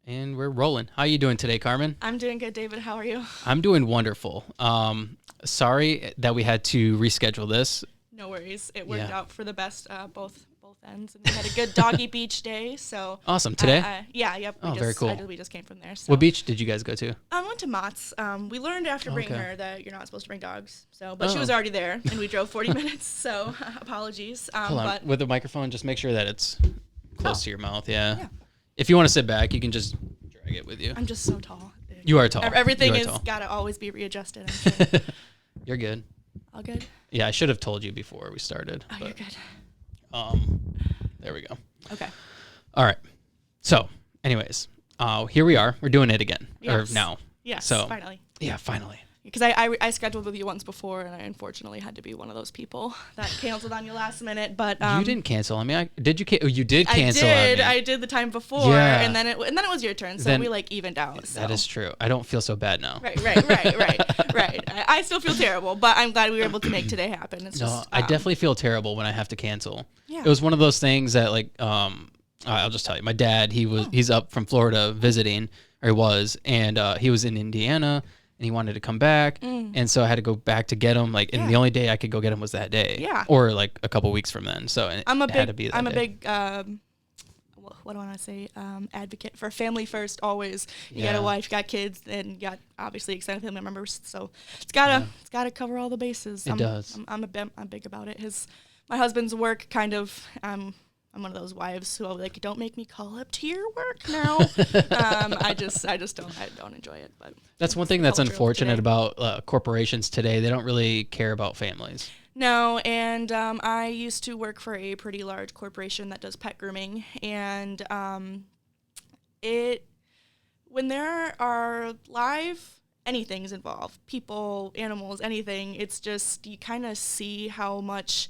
And we're rolling. How you doing today, Carmen? I'm doing good, David. How are you? I'm doing wonderful. Sorry that we had to reschedule this. No worries. It worked out for the best, both ends. And we had a good doggy beach day. So awesome. Today? Yep. Very cool. We just came from there. So. What beach did you guys go to? I went to Mott's. We learned after bringing her that you're not supposed to bring dogs. But she was already there, and we drove 40 minutes. So apologies. Hold on. With the microphone, just make sure that it's close to your mouth. Yeah. If you want to sit back, you can just drag it with you. I'm just so tall. You are tall. Everything is got to always be readjusted. I'm sure. You're good. All good? Yeah, I should have told you before we started. Oh, you're good. There we go. Okay. All right. So, anyways, here we are. We're doing it again. Yes. Or now. Yes, so, finally. Yeah, finally. Because I scheduled with you once before, and I unfortunately had to be one of those people that canceled on you last minute. But you didn't cancel on me. Did you? You did cancel. I did the time before, and then it was your turn. So we evened out. So. That is true. I don't feel so bad now. Right. I still feel terrible, but I'm glad we were able to make today happen. It's just, I definitely feel terrible when I have to cancel. Yeah. It was one of those things that I'll just tell you. My dad, he's up from Florida visiting, or he was, and he was in Indiana. And he wanted to come back, and so I had to go back to get him. And the only day I could go get him was that day, or like a couple weeks from then. So I'm a had to be that I'm day. a big what do I want to say? Advocate for family first. Always, you got a wife, you got kids, and you got obviously extended family members. So it's gotta cover all the bases. It does. I'm big about it. My husband's work kind of. I'm one of those wives who are like, don't make me call up to your work now. I just don't enjoy it. But that's one thing that's unfortunate about corporations today. They don't really care about families. No, and I used to work for a pretty large corporation that does pet grooming, and when there are live anything's involved, people, animals, anything, it's just you kind of see how much.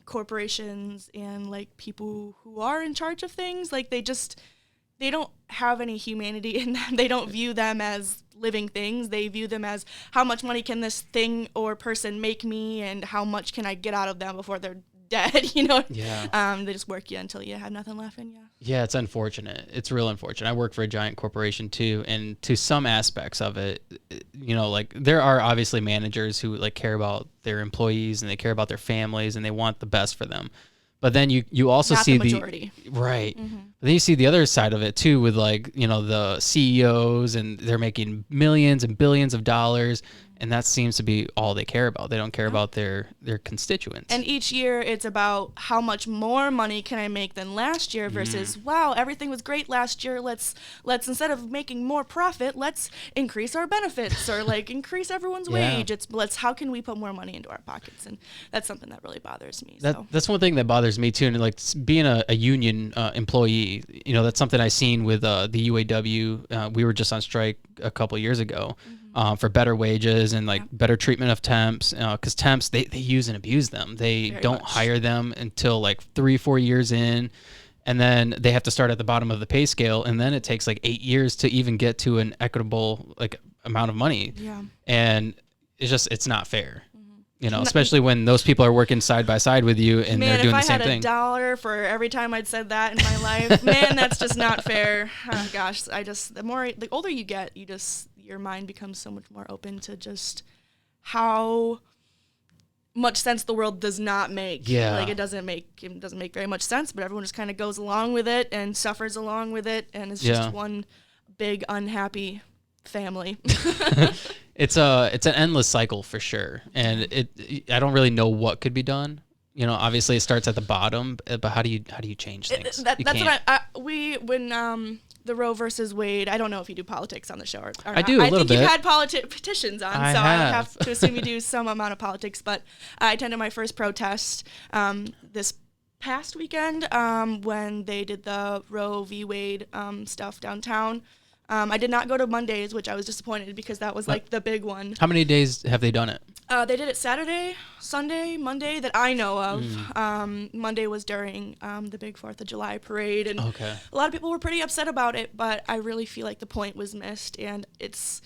Corporations and like people who are in charge of things, like they don't have any humanity in them. They don't view them as living things. They view them as how much money can this thing or person make me, and how much can I get out of them before they're dead, Yeah. They just work you until you have nothing left in you. Yeah, it's unfortunate. It's real unfortunate. I work for a giant corporation too, and to some aspects of it, there are obviously managers who care about their employees and they care about their families and they want the best for them. But then you also Not see the majority. Right. Mm-hmm. But then you see the other side of it too, with the CEOs, and they're making millions and billions of dollars. And that seems to be all they care about. They don't care about their constituents. And each year it's about how much more money can I make than last year versus, wow, everything was great last year. Let's instead of making more profit, let's increase our benefits or increase everyone's wage. It's how can we put more money into our pockets? And that's something that really bothers me. That's one thing that bothers me too. And being a union employee, that's something I seen with the UAW. We were just on strike a couple years ago. For better wages and better treatment of temps, because temps they use and abuse them. They don't hire them until 3-4 years in, and then they have to start at the bottom of the pay scale, and then it takes 8 years to even get to an equitable amount of money. Yeah, and it's not fair. Especially when those people are working side by side with you and they're doing the same thing. Man, if I had $1 for every time I'd said that in my life, man, that's just not fair. Oh, gosh, the older you get, your mind becomes so much more open to just how much sense the world does not make. Yeah. It doesn't make very much sense, but everyone just kind of goes along with it and suffers along with it, and it's just one big unhappy family. It's an endless cycle for sure, and I don't really know what could be done. Obviously it starts at the bottom, but how do you change things? That's when the Roe versus Wade. I don't know if you do politics on the show. Or I do a little bit. I think you've had petitions on, I have to assume you do some amount of politics. But I attended my first protest this past weekend when they did the Roe v. Wade stuff downtown. I did not go to Mondays, which I was disappointed because that was the big one. How many days have they done it? They did it Saturday, Sunday, Monday that I know of. Monday was during the big 4th of July parade, and a lot of people were pretty upset about it, but I really feel like the point was missed, and it's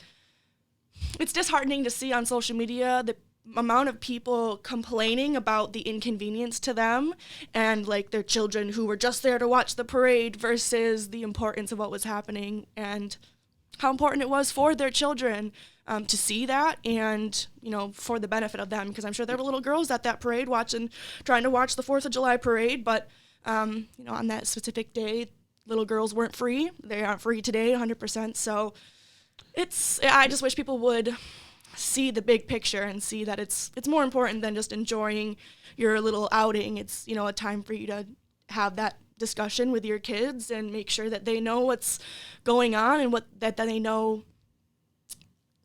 disheartening to see on social media that amount of people complaining about the inconvenience to them and like their children who were just there to watch the parade versus the importance of what was happening and how important it was for their children to see that and, you know, for the benefit of them. Because I'm sure there were little girls at that parade trying to watch the 4th of July parade. But, you know, on that specific day, little girls weren't free. They aren't free today, 100%. So I just wish people would see the big picture and see that it's more important than just enjoying your little outing. It's, you know, a time for you to have that discussion with your kids and make sure that they know what's going on and that they know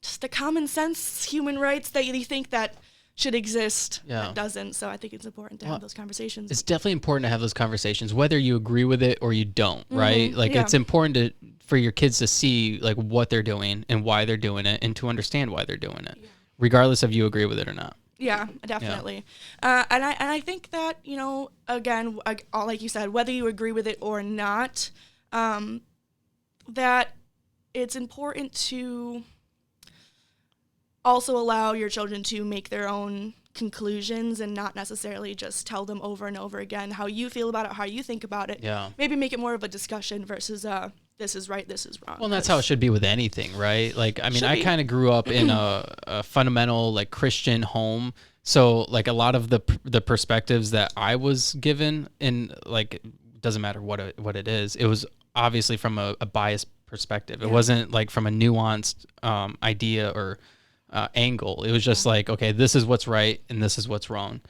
just the common sense human rights that you think that should exist that doesn't. So I think it's important to have those conversations. It's definitely important to have those conversations, whether you agree with it or you don't, right? Like it's important for your kids to see like what they're doing and why they're doing it and to understand why they're doing it, regardless if you agree with it or not. Yeah, definitely. And I think that, you know, again, like you said, whether you agree with it or not, that it's important to also allow your children to make their own conclusions and not necessarily just tell them over and over again how you feel about it, how you think about it. Yeah. Maybe make it more of a discussion versus this is right, this is wrong. Well, and that's how it should be with anything, right? Like, I mean, I kind of grew up in a fundamental, like, Christian home. So, like, a lot of the perspectives that I was given in, like, it doesn't matter what it is. It was obviously from a biased perspective. It wasn't, like, from a nuanced idea or angle. It was just like, okay, this is what's right and this is what's wrong.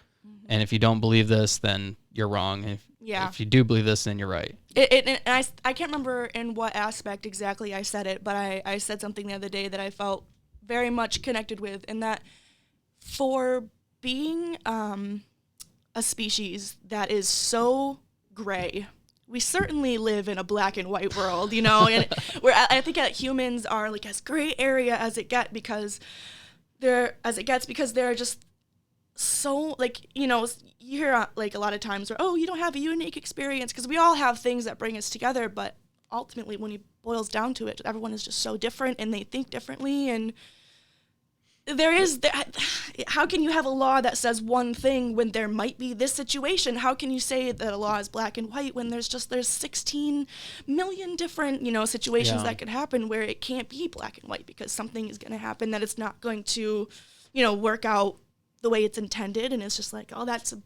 And if you don't believe this, then you're wrong. If you do believe this, then you're right. And I can't remember in what aspect exactly I said it, but I said something the other day that I felt very much connected with, and that for being a species that is so gray, we certainly live in a black and white world, you know, and I think that humans are like as gray area as it gets because they're just so, like, you know, you hear like a lot of times where, oh, you don't have a unique experience, because we all have things that bring us together, but ultimately when it boils down to it, everyone is just so different and they think differently, and how can you have a law that says one thing when there might be this situation? How can you say that a law is black and white when there's 16 million different, you know, situations that could happen where it can't be black and white because something is going to happen that it's not going to, you know, work out the way it's intended, and it's just like, oh, that's a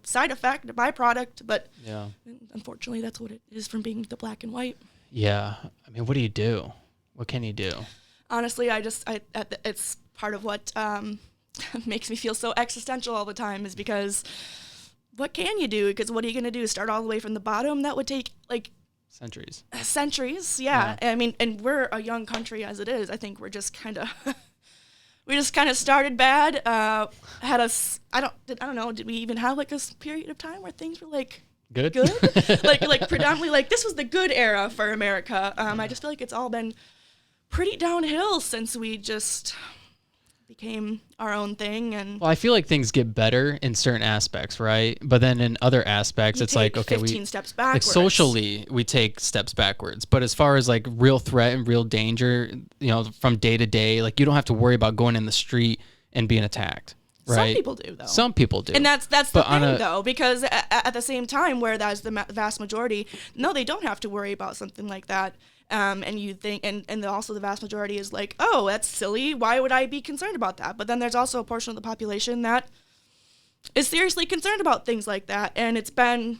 side effect, a byproduct, but unfortunately that's what it is from being the black and white. Yeah, I mean, what do you do? What can you do? Honestly, it's part of what makes me feel so existential all the time, is because what can you do? Because what are you going to do? Start all the way from the bottom? That would take like centuries. Yeah. I mean, and we're a young country as it is. I think we're just kind of started bad. I don't know. Did we even have like a period of time where things were like good? like predominantly like this was the good era for America. I just feel like it's all been pretty downhill since we just became our own thing. And well, I feel like things get better in certain aspects, right? But then in other aspects, it's like, okay, 15 steps backwards. Like socially, we take steps backwards. But as far as like real threat and real danger, you know, from day to day, like you don't have to worry about going in the street and being attacked. Right? Some people do, though. Some people do. And that's the thing, though, because at the same time, where that's the vast majority, no, they don't have to worry about something like that. And you think, and also the vast majority is like, oh, that's silly. Why would I be concerned about that? But then there's also a portion of the population that is seriously concerned about things like that. And it's been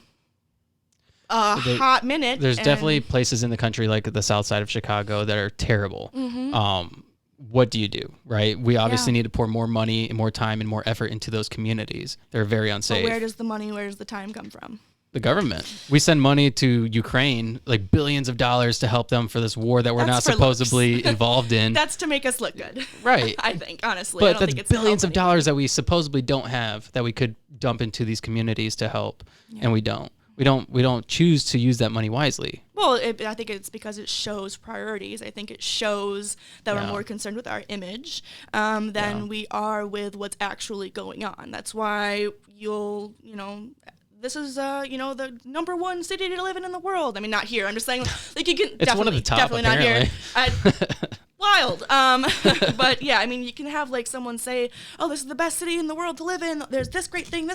hot minute. There's definitely places in the country like the south side of Chicago that are terrible. Mm-hmm. What do you do, right? We obviously need to pour more money and more time and more effort into those communities. They're very unsafe. But where does the time come from? The government. We send money to Ukraine, like billions of dollars, to help them for this war that we're not supposedly involved in. That's to make us look good. Right. I think, honestly. But that's billions of dollars that we supposedly don't have that we could dump into these communities to help, and we don't. We don't choose to use that money wisely. Well, I think it's because it shows priorities. I think it shows that we're more concerned with our image than we are with what's actually going on. That's why this is, the number one city to live in the world. I mean, not here. I'm just saying, like, you can it's one of the top, definitely apparently. Not here. wild. But yeah, I mean, you can have like someone say, oh, this is the best city in the world to live in. There's this great thing.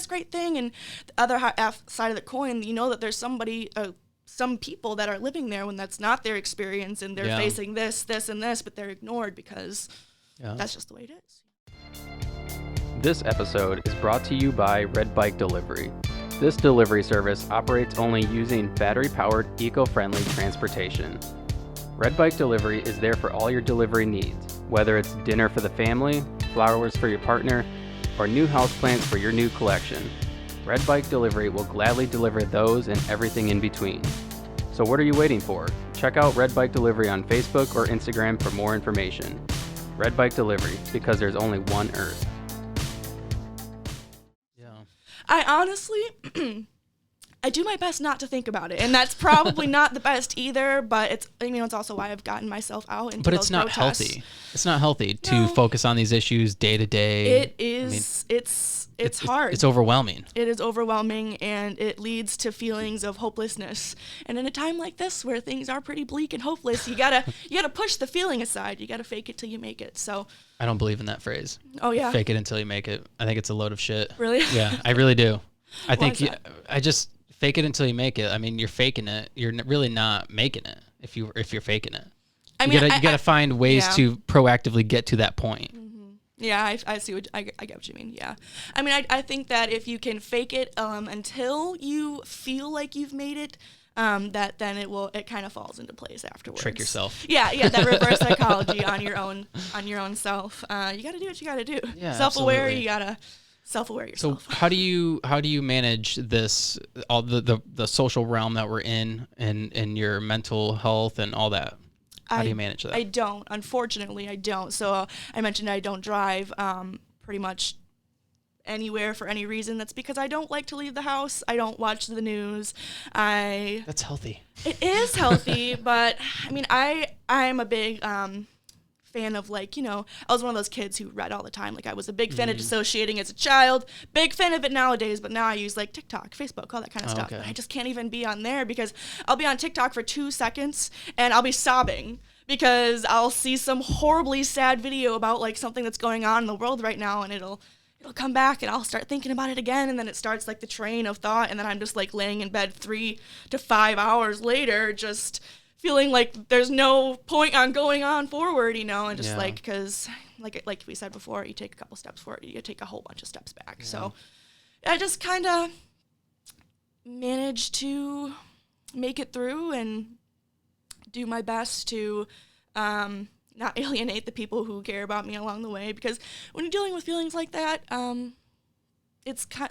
And the other side of the coin, you know that there's some people that are living there when that's not their experience, and they're facing this, and this, but they're ignored because that's just the way it is. This episode is brought to you by Red Bike Delivery. This delivery service operates only using battery-powered, eco-friendly transportation. Red Bike Delivery is there for all your delivery needs, whether it's dinner for the family, flowers for your partner, or new houseplants for your new collection. Red Bike Delivery will gladly deliver those and everything in between. So what are you waiting for? Check out Red Bike Delivery on Facebook or Instagram for more information. Red Bike Delivery, because there's only one Earth. I honestly, I do my best not to think about it, and that's probably not the best either. But it's also why I've gotten myself out into those protests. Healthy. It's not healthy to focus on these issues day to day. It is. It's hard. It's overwhelming. It is overwhelming, and it leads to feelings of hopelessness. And in a time like this, where things are pretty bleak and hopeless, you gotta push the feeling aside. You gotta fake it till you make it. So. I don't believe in that phrase. Oh yeah. Fake it until you make it. I think it's a load of shit. Really? Yeah, I really do. I think I just fake it until you make it. I mean, you're faking it. You're really not making it if you're faking it. You gotta find ways to proactively get to that point. Mm-hmm. Yeah, I see I get what you mean. Yeah, I mean, I think that if you can fake it until you feel like you've made it, that then it kind of falls into place afterwards. Trick yourself. Yeah, that reverse psychology on your own self. You got to do what you got to do. Yeah, self-aware. absolutely. You gotta self-aware yourself. So how do you manage this, all the social realm that we're in, and your mental health and all that? How do you manage that? I don't. Unfortunately, I don't. So I mentioned I don't drive pretty much anywhere for any reason. That's because I don't like to leave the house. I don't watch the news. That's healthy. It is healthy, but I mean, I'm a big fan of, like, I was one of those kids who read all the time. Like, I was a big fan of dissociating as a child, big fan of it nowadays, but now I use like TikTok, Facebook, all that kind of stuff. Okay. But I just can't even be on there because I'll be on TikTok for 2 seconds and I'll be sobbing because I'll see some horribly sad video about like something that's going on in the world right now, and it'll come back and I'll start thinking about it again, and then it starts like the train of thought, and then I'm just like laying in bed 3 to 5 hours later just feeling like there's no point on going on forward, and just like, because like we said before, you take a couple steps forward, you take a whole bunch of steps back. Yeah. So I just kind of managed to make it through and do my best to not alienate the people who care about me along the way, because when you're dealing with feelings like that,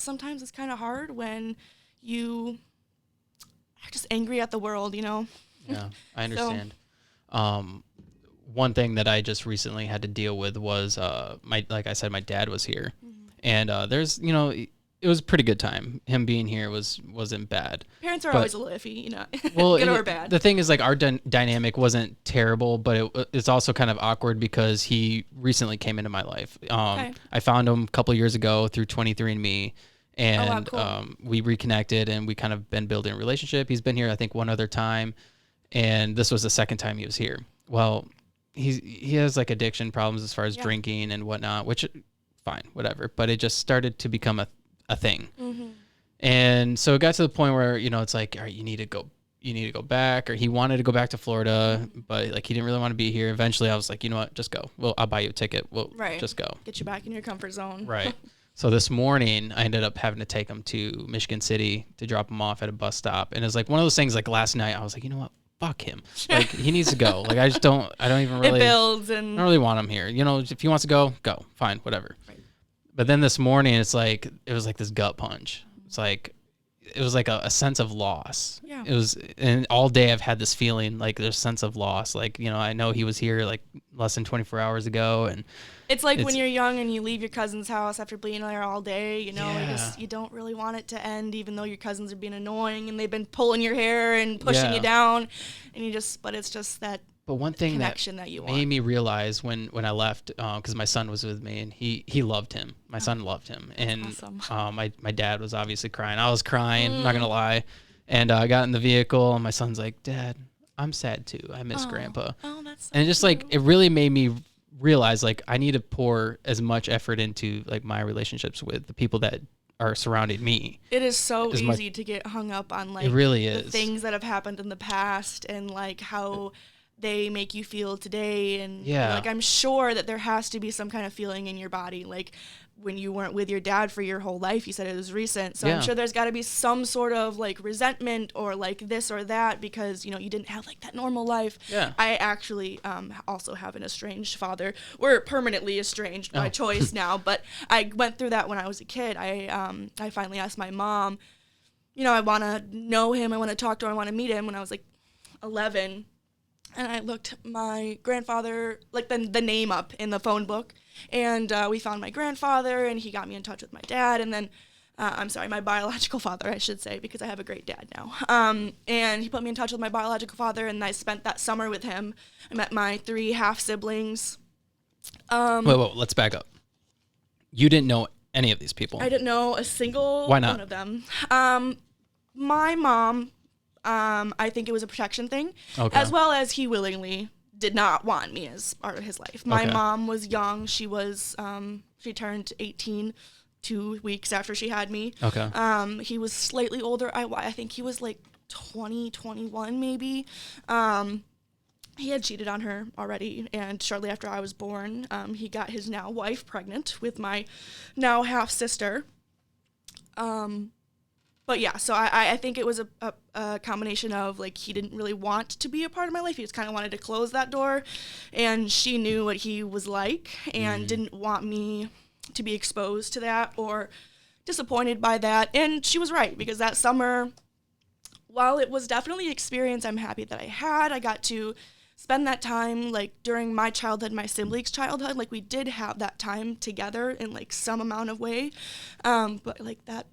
sometimes it's kind of hard when you are just angry at the world, Yeah, I understand. One thing that I just recently had to deal with was like I said, my dad was here, and there's it was a pretty good time. Him being here wasn't bad. Parents are always a little iffy, Well, good or bad. The thing is, like, our dynamic wasn't terrible, but it's also kind of awkward because he recently came into my life. Okay. I found him a couple years ago through 23andMe, and cool. We reconnected, and we kind of been building a relationship. He's been here, I think, one other time, and this was the second time he was here. Well, he has like addiction problems as far as drinking and whatnot, which fine, whatever. But it just started to become a thing. Mm-hmm. And so it got to the point where, it's like, all right, you need to go back, or he wanted to go back to Florida, but like, he didn't really want to be here. Eventually I was like, you know what, just go. Well, I'll buy you a ticket. Well, just go. Get you back in your comfort zone. Right. So this morning I ended up having to take him to Michigan City to drop him off at a bus stop. And it's like one of those things, like last night I was like, you know what? Fuck him. Like, he needs to go. Like, I don't even really, it builds, and I don't really want him here. If he wants to go, fine, whatever. Right. But then this morning, it was like this gut punch. It was like a sense of loss. Yeah. It was, and all day I've had this feeling like there's a sense of loss. Like, I know he was here like less than 24 hours ago, and it's like when you're young and you leave your cousin's house after being there all day, you don't really want it to end, even though your cousins are being annoying and they've been pulling your hair and pushing you down, and but it's just that. But one thing connection that you want. Made me realize when I left, because my son was with me, and he loved him. My son loved him, and awesome. My dad was obviously crying. I was crying. I'm not gonna lie. And I got in the vehicle, and my son's like, "Dad, I'm sad too. I miss Grandpa." Oh, that's And it just like, it really made me realize like I need to pour as much effort into like my relationships with the people that are surrounding me. It is so easy to get hung up on like it really the is. things that have happened in the past and like how they make you feel today. And like, I'm sure that there has to be some kind of feeling in your body. Like when you weren't with your dad for your whole life, you said it was recent. So I'm sure there's got to be some sort of like resentment or like this or that because, you know, you didn't have like that normal life. Yeah. I actually also have an estranged father. We're permanently estranged by choice now, but I went through that when I was a kid. I finally asked my mom, you know, I want to know him. I want to talk to him. I want to meet him when I was like 11. And I looked my grandfather, like the name up in the phone book, and we found my grandfather, and he got me in touch with my dad, and then, my biological father, I should say, because I have a great dad now. And he put me in touch with my biological father, and I spent that summer with him. I met my 3 half-siblings. Wait, let's back up. You didn't know any of these people? I didn't know a single Why not? one of them. My mom... I think it was a protection thing, as well as he willingly did not want me as part of his life. My mom was young. She was, she turned 18 2 weeks after she had me. He was slightly older. I think he was like 20, 21 maybe. He had cheated on her already, and shortly after I was born, he got his now wife pregnant with my now half-sister. But yeah, so I think it was a combination of, like, he didn't really want to be a part of my life. He just kind of wanted to close that door. And she knew what he was like and didn't want me to be exposed to that or disappointed by that. And she was right, because that summer, while it was definitely an experience I'm happy that I got to spend that time, like, during my childhood, my siblings' childhood. Like, we did have that time together in, like, some amount of way. But, like, that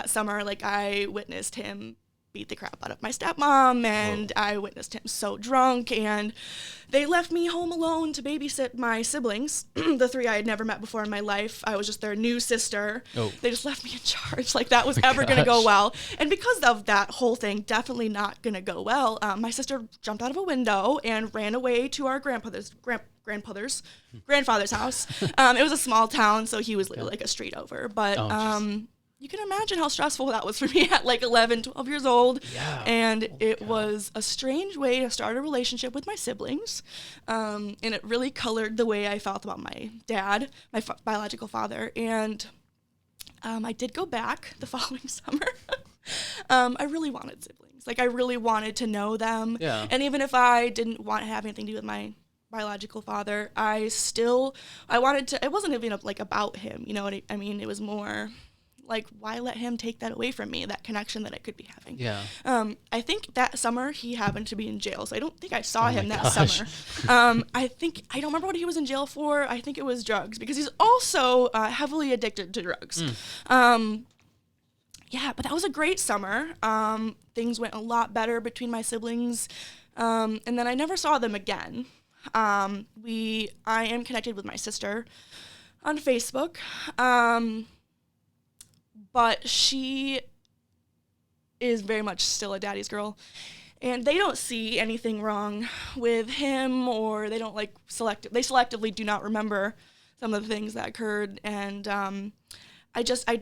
summer, like, I witnessed him beat the crap out of my stepmom, and I witnessed him so drunk, and they left me home alone to babysit my siblings, the 3 I had never met before in my life. I was just their new sister. They just left me in charge, like that was ever going to go well. And because of that whole thing, definitely not going to go well, my sister jumped out of a window and ran away to our grandfather's house. It was a small town, so he was literally like a street over, but you can imagine how stressful that was for me at like 11, 12 years old. Yeah. And it was a strange way to start a relationship with my siblings. And it really colored the way I felt about my dad, my biological father. And I did go back the following summer. I really wanted siblings. Like, I really wanted to know them. Yeah. And even if I didn't want to have anything to do with my biological father, I wanted to, it wasn't even like about him, you know what I mean? It was more... like, why let him take that away from me, that connection that I could be having? Yeah. I think that summer he happened to be in jail, so I don't think I saw him that summer. I don't remember what he was in jail for. I think it was drugs, because he's also heavily addicted to drugs. Yeah, but that was a great summer. Things went a lot better between my siblings, and then I never saw them again. I am connected with my sister on Facebook. But she is very much still a daddy's girl, and they don't see anything wrong with him, or they don't they selectively do not remember some of the things that occurred, and I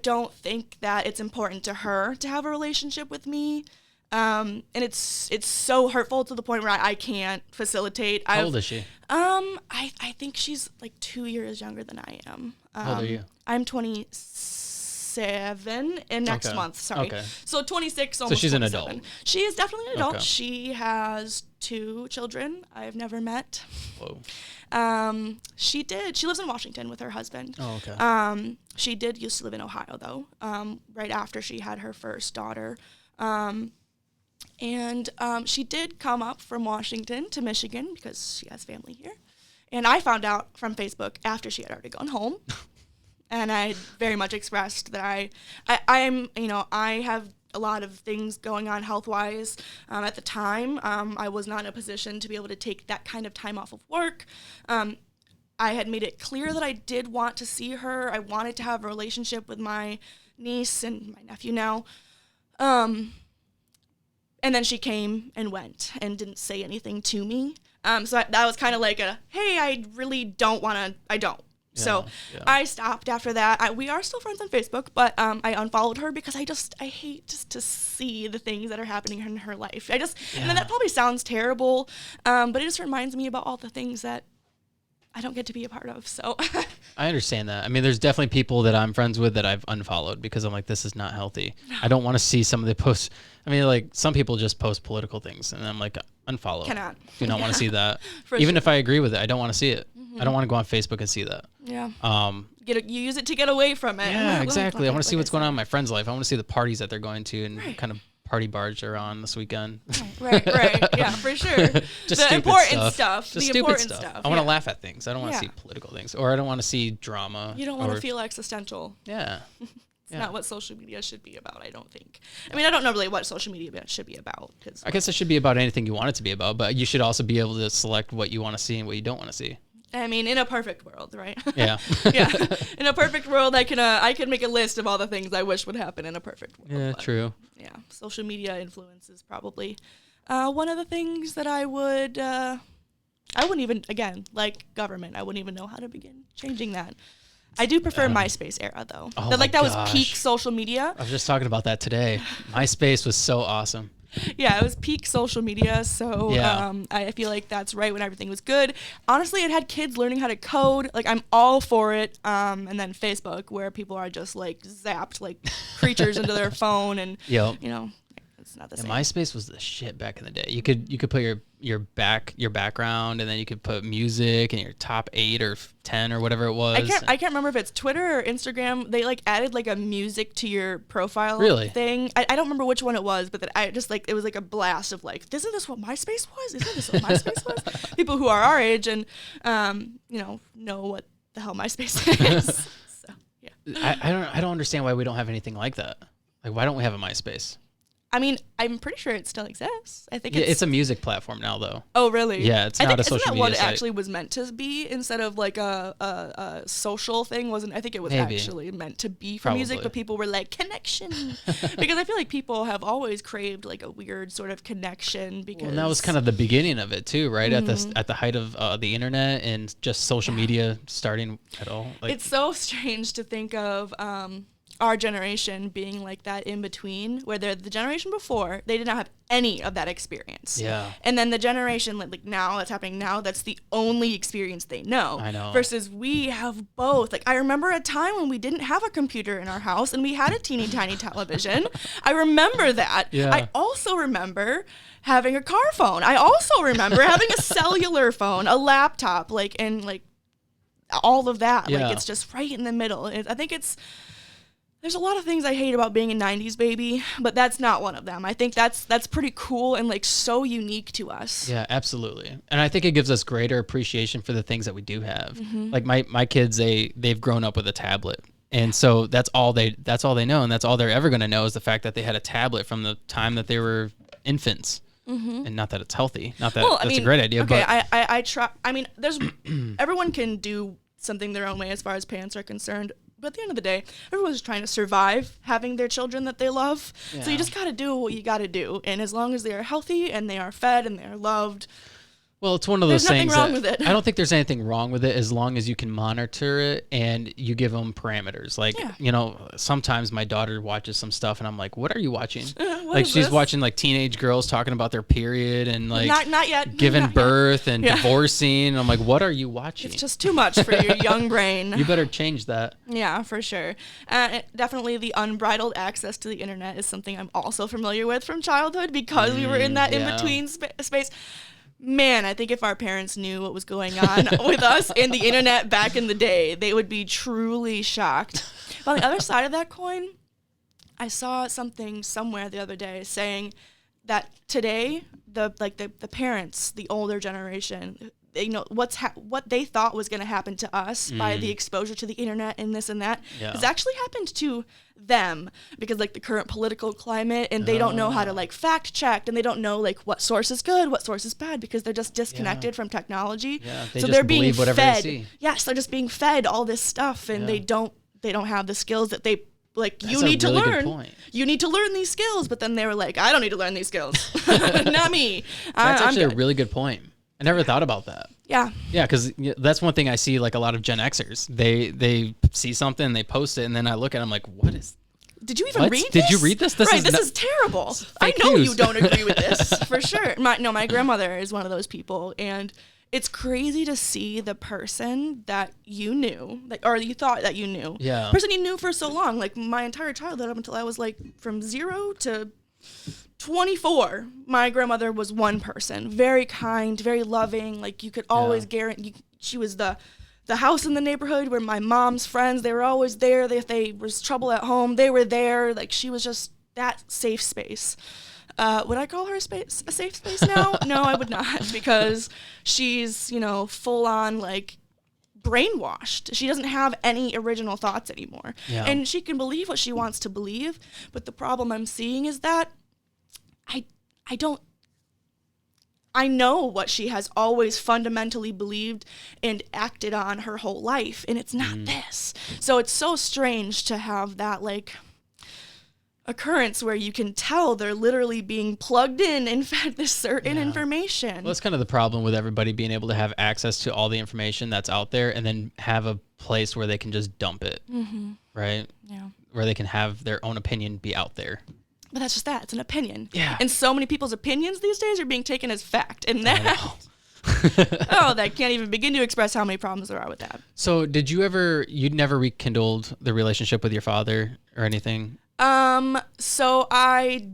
don't think that it's important to her to have a relationship with me, and it's so hurtful to the point where I can't facilitate. How old is she? I think she's like 2 years younger than I am. How old are you? I'm 27 in next month, sorry. Okay. So 26, almost. So she's 27. An adult. She is definitely an adult. Okay. She has 2 children I've never met. Whoa. She lives in Washington with her husband. Oh, okay. She did used to live in Ohio, though, right after she had her first daughter. And she did come up from Washington to Michigan because she has family here. And I found out from Facebook after she had already gone home. And I very much expressed that I have a lot of things going on health-wise. At the time, I was not in a position to be able to take that kind of time off of work. I had made it clear that I did want to see her. I wanted to have a relationship with my niece and my nephew now. And then she came and went and didn't say anything to me. So that was kind of like a, hey, I really don't want to, I don't. So I stopped after that. We are still friends on Facebook, but I unfollowed her because I hate just to see the things that are happening in her life. And then that probably sounds terrible, but it just reminds me about all the things that I don't get to be a part of. So I understand that. I mean, there's definitely people that I'm friends with that I've unfollowed because I'm like, this is not healthy. I don't want to see some of the posts. I mean, like some people just post political things and I'm like, unfollow. Cannot. Do not want to see that. Even if I agree with it, I don't want to see it. Mm-hmm. I don't want to go on Facebook and see that. Yeah. You use it to get away from it. Yeah, exactly. I want to see what's going on in my friend's life. I want to see the parties that they're going to and kind of party bars they're on this weekend. Right. Yeah, for sure. Just the important stuff. Just the stupid important stuff. I want to laugh at things. I don't want to see political things, or I don't want to see drama. You don't want to feel existential. Yeah. It's not what social media should be about, I don't think. I mean, I don't know really what social media should be about. I guess it should be about anything you want it to be about, but you should also be able to select what you want to see and what you don't want to see. I mean, in a perfect world, right? Yeah. Yeah. In a perfect world, I can make a list of all the things I wish would happen in a perfect world. Yeah, true. Yeah, social media influence is probably one of the things that I wouldn't even, again, like government, I wouldn't even know how to begin changing that. I do prefer MySpace era, though. Oh that was peak social media. I was just talking about that today. MySpace was so awesome. Yeah, it was peak social media, so I feel like that's right when everything was good. Honestly, it had kids learning how to code. Like, I'm all for it. And then Facebook, where people are just, like, zapped like creatures into their phone, and, you know, it's not the same. MySpace was the shit back in the day. You could put your background, and then you could put music and your top 8 or 10 or whatever it was. I can't remember if it's Twitter or Instagram. They like added like a music to your profile thing. I don't remember which one it was, but I just like, it was like a blast of like, isn't this what MySpace was? Isn't this what MySpace was? People who are our age and know what the hell MySpace is. So yeah. I don't understand why we don't have anything like that. Like, why don't we have a MySpace? I mean, I'm pretty sure it still exists. I think it's a music platform now, though. Oh, really? Yeah, it's not a social media site. Isn't that what it actually was meant to be instead of like a social thing? I think it was actually meant to be for music, but people were like, connection. Because I feel like people have always craved like a weird sort of connection because... that was kind of the beginning of it too, right? Mm-hmm. At the height of the internet and just social media starting at all. Like, it's so strange to think of... our generation being like that in between, where the generation before, they did not have any of that experience. Yeah. And then the generation like now that's happening now, that's the only experience they know. I know. Versus we have both. Like, I remember a time when we didn't have a computer in our house and we had a teeny tiny television. I remember that. Yeah. I also remember having a car phone. I also remember having a cellular phone, a laptop, and all of that. Yeah. Like, it's just right in the middle. I think there's a lot of things I hate about being a 90s baby, but that's not one of them. I think that's pretty cool and like so unique to us. Yeah, absolutely. And I think it gives us greater appreciation for the things that we do have. Mm-hmm. Like my kids, they've grown up with a tablet. And so that's all they know, and that's all they're ever going to know is the fact that they had a tablet from the time that they were infants. Mm-hmm. And not that it's healthy, not that that's a great idea. Okay, but I try. I mean, there's everyone can do something their own way as far as parents are concerned. But at the end of the day, everyone's trying to survive having their children that they love. Yeah. So you just got to do what you got to do. And as long as they are healthy and they are fed and they are loved, well, it's one of those things wrong with it. I don't think there's anything wrong with it as long as you can monitor it and you give them parameters. Like, sometimes my daughter watches some stuff and I'm like, what are you watching? Like, she's watching like teenage girls talking about their period and like not yet giving birth and divorcing. And I'm like, what are you watching? It's just too much for your young brain. You better change that. Yeah, for sure. Definitely the unbridled access to the internet is something I'm also familiar with from childhood because we were in that in-between space. Man, I think if our parents knew what was going on with us and the internet back in the day, they would be truly shocked. But on the other side of that coin, I saw something somewhere the other day saying that today, the parents, the older generation, what they thought was going to happen to us by the exposure to the internet and this and that has actually happened to them because like the current political climate, and they don't know how to like fact check, and they don't know like what source is good, what source is bad, because they're just disconnected from technology. So they're being fed. Yes, they're just being fed all this stuff, and they don't have the skills that they like, That's you need to a really good learn. point. You need to learn these skills. But then they were like, I don't need to learn these skills. Not me. That's I'm actually a good. really good point. I never thought about that. Yeah. Yeah, because that's one thing I see, like a lot of Gen Xers. They see something, they post it, and then I look at them like, what is... Did you even What? read this? Did you read this? This is terrible. I fake know news. you don't agree with this, for sure. My grandmother is one of those people, and it's crazy to see the person that you knew, like, or you thought that you knew. Yeah. Person you knew for so long, like my entire childhood up until I was like from 0 to 24. My grandmother was one person, very kind, very loving. Like, you could always guarantee. She was the house in the neighborhood where my mom's friends, they were always there. If there was trouble at home, they were there. Like, she was just that safe space. Would I call her a safe space now? No, I would not, because she's, full on, like, brainwashed. She doesn't have any original thoughts anymore. Yeah. And she can believe what she wants to believe, but the problem I'm seeing is that I know what she has always fundamentally believed and acted on her whole life, and it's not this. So it's so strange to have that, like, occurrence where you can tell they're literally being plugged in and fed this certain information. Well, that's kind of the problem with everybody being able to have access to all the information that's out there and then have a place where they can just dump it, right? Yeah. Where they can have their own opinion be out there. But that's just that. It's an opinion. Yeah. And so many people's opinions these days are being taken as fact. And that, that can't even begin to express how many problems there are with that. So you'd never rekindled the relationship with your father or anything? So I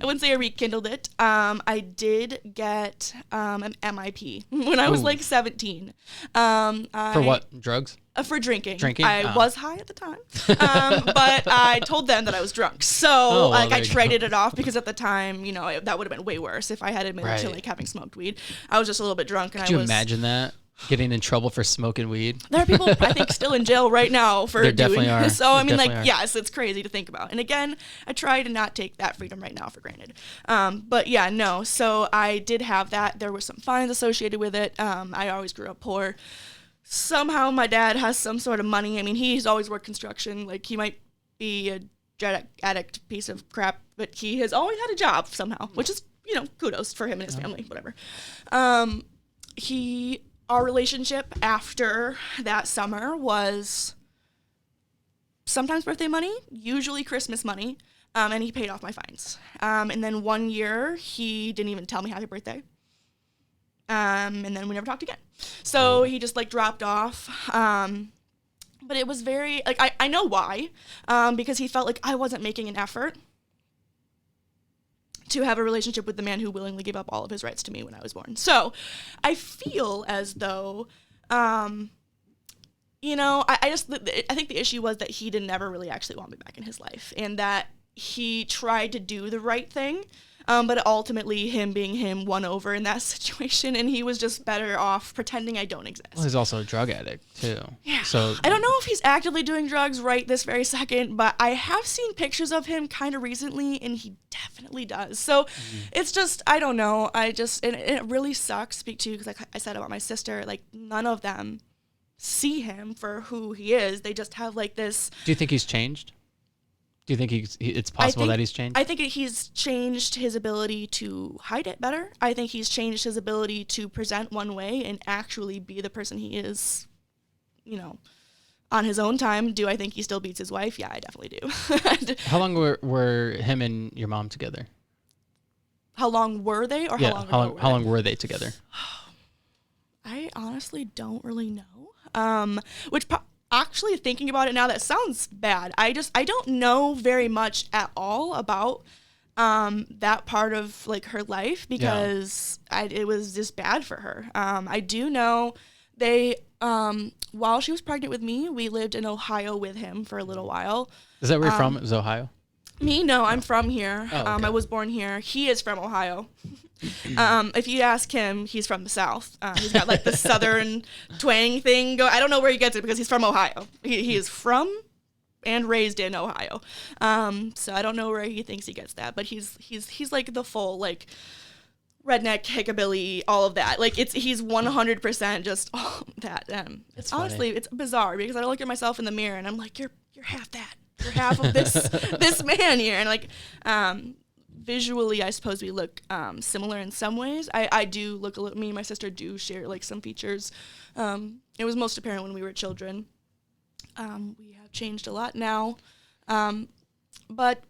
wouldn't say I rekindled it. I did get an MIP when I was like 17. For what? Drugs? For drinking. Drinking? I was high at the time, but I told them that I was drunk. So I traded it off, because at the time, that would have been way worse if I had admitted to like having smoked weed. I was just a little bit drunk, and Could you imagine that? Getting in trouble for smoking weed? There are people, I think, still in jail right now for doing this. So, I mean, yes, it's crazy to think about. And again, I try to not take that freedom right now for granted. But yeah, no. So I did have that. There were some fines associated with it. I always grew up poor. Somehow my dad has some sort of money. I mean, he's always worked construction. Like, he might be a drug addict piece of crap, but he has always had a job somehow, which is, kudos for him and his family, whatever. Our relationship after that summer was sometimes birthday money, usually Christmas money, and he paid off my fines. And then one year, he didn't even tell me happy birthday. And then we never talked again. So he just, like, dropped off. But it was very, like, I know why, because he felt like I wasn't making an effort to have a relationship with the man who willingly gave up all of his rights to me when I was born. So I feel as though, I think the issue was that he didn't ever really actually want me back in his life, and that he tried to do the right thing, but ultimately him being him won over in that situation, and he was just better off pretending I don't exist. Well, he's also a drug addict too. Yeah. So I don't know if he's actively doing drugs right this very second, but I have seen pictures of him kind of recently, and he definitely does. So it's just, I don't know. It really sucks, because like I said about my sister, like, none of them see him for who he is. They just have like this. Do you think he's changed? Do you think it's possible that he's changed? I think he's changed his ability to hide it better. I think he's changed his ability to present one way and actually be the person he is, on his own time. Do I think he still beats his wife? Yeah, I definitely do. How long were him and your mom together? How long were they, or how long were they together? I honestly don't really know. Actually, thinking about it now, that sounds bad. I don't know very much at all about that part of like her life, because it was just bad for her. I do know they, while she was pregnant with me, we lived in Ohio with him for a little while. Is that where you're from? Is Ohio? Me? No, I'm from here. Oh, okay. I was born here. He is from Ohio. If you ask him, he's from the South. He's got like the Southern twang thing. I don't know where he gets it, because he's from Ohio. He is from and raised in Ohio. So I don't know where he thinks he gets that, but he's like the full like redneck, hickabilly, all of that. Like he's 100% just all that. It's honestly, it's bizarre, because I look at myself in the mirror and I'm like, you're you're half that. You're half of this man here. And like, visually, I suppose we look similar in some ways. I do look a little, me and my sister do share like some features. It was most apparent when we were children. We have changed a lot now. But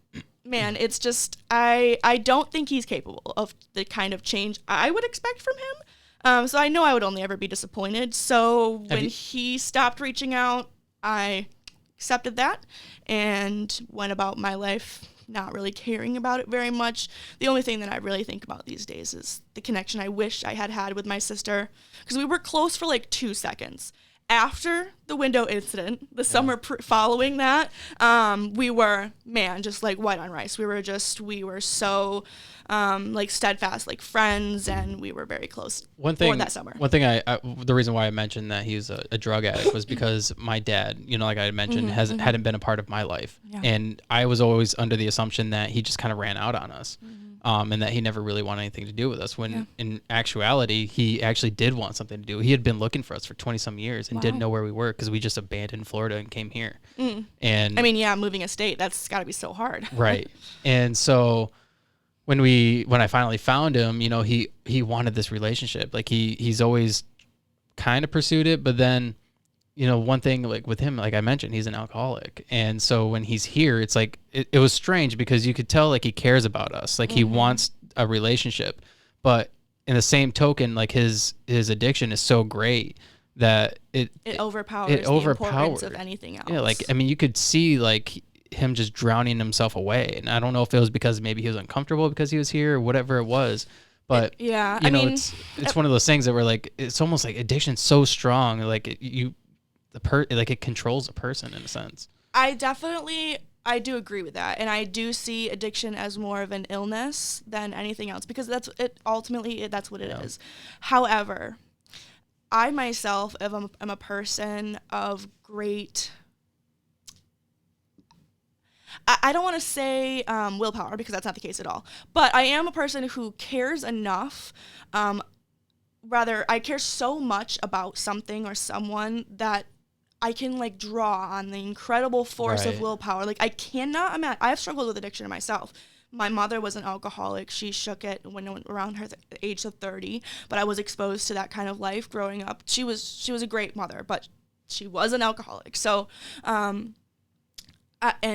man, it's just, I don't think he's capable of the kind of change I would expect from him. So I know I would only ever be disappointed. So when he stopped reaching out, I accepted that and went about my life not really caring about it very much. The only thing that I really think about these days is the connection I wish I had with my sister, because we were close for like 2 seconds. After the window incident, the summer following that, we were, man, just like white on rice. We were so like steadfast, like friends, and we were very close for that summer. One thing the reason why I mentioned that he's a drug addict was because my dad, you know, like I had mentioned, hadn't been a part of my life. Yeah. And I was always under the assumption that he just kind of ran out on us. And that he never really wanted anything to do with us, when in actuality, he actually did want something to do. He had been looking for us for 20 some years and didn't know where we were, because we just abandoned Florida and came here. And I mean, yeah, moving a state, that's got to be so hard. Right. And so when I finally found him, you know, he wanted this relationship. Like he's always kind of pursued it, but then, you know, one thing like with him, like I mentioned, he's an alcoholic. And so when he's here, it's like, it was strange, because you could tell like he cares about us. Like he wants a relationship, but in the same token, like his addiction is so great that it overpowers the importance of anything else. Yeah. Like, I mean, you could see like him just drowning himself away. And I don't know if it was because maybe he was uncomfortable because he was here or whatever it was. But you know, it's one of those things that we're like, it's almost like addiction's so strong. Like it controls a person in a sense. I do agree with that, and I do see addiction as more of an illness than anything else, because that's what it is. However, I myself am a person of great, I don't want to say willpower, because that's not the case at all, but I am a person who cares enough. Rather, I care so much about something or someone that I can like draw on the incredible force of willpower. Like I cannot imagine. I have struggled with addiction myself. My mother was an alcoholic. She shook it when around her age of 30, but I was exposed to that kind of life growing up. She was a great mother, but she was an alcoholic. So, and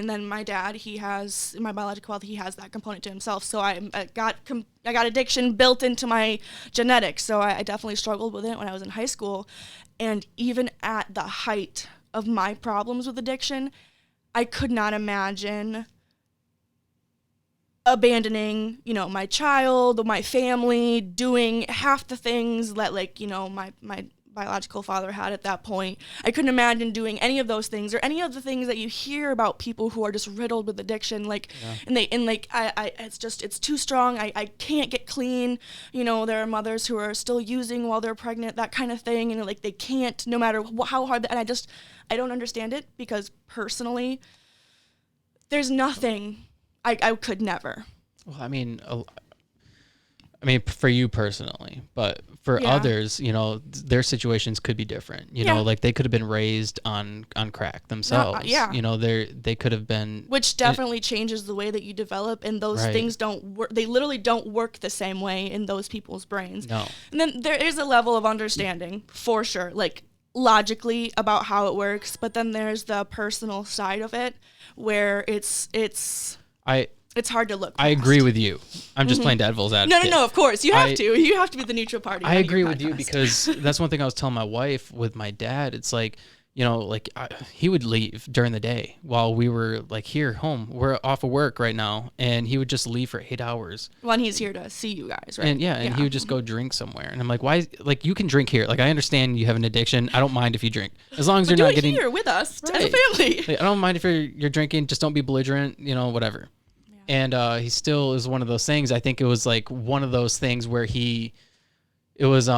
then my dad, he has, my biological father, he has that component to himself. So I got addiction built into my genetics. So I definitely struggled with it when I was in high school. And even at the height of my problems with addiction, I could not imagine abandoning, you know, my child, my family, doing half the things that, like, you know, my biological father had at that point. I couldn't imagine doing any of those things, or any of the things that you hear about people who are just riddled with addiction, like, it's too strong. I can't get clean. You know, there are mothers who are still using while they're pregnant, that kind of thing, and like they can't, no matter how hard. And I don't understand it, because personally, there's nothing I could never. Well, I mean, for you personally, but for others, you know, their situations could be different. You know, like they could have been raised on crack themselves. You know, they could have been, which definitely changes the way that you develop, and those things don't work. They literally don't work the same way in those people's brains. No. And then there is a level of understanding for sure, like logically about how it works, but then there's the personal side of it where it's hard to look past. I agree with you. I'm just playing devil's advocate. No, of course. You have to. You have to be the neutral party. I agree with you, because that's one thing I was telling my wife with my dad. It's like, you know, like he would leave during the day while we were like here home. We're off of work right now, and he would just leave for 8 hours. Well, and he's here to see you guys, right? And he would just go drink somewhere. And I'm like, why? Like, you can drink here. Like, I understand you have an addiction. I don't mind if you drink, as long as you're not getting here with us as a family. Like, I don't mind if you're drinking. Just don't be belligerent. You know, whatever. And he still is one of those things. I think it was like one of those things where it was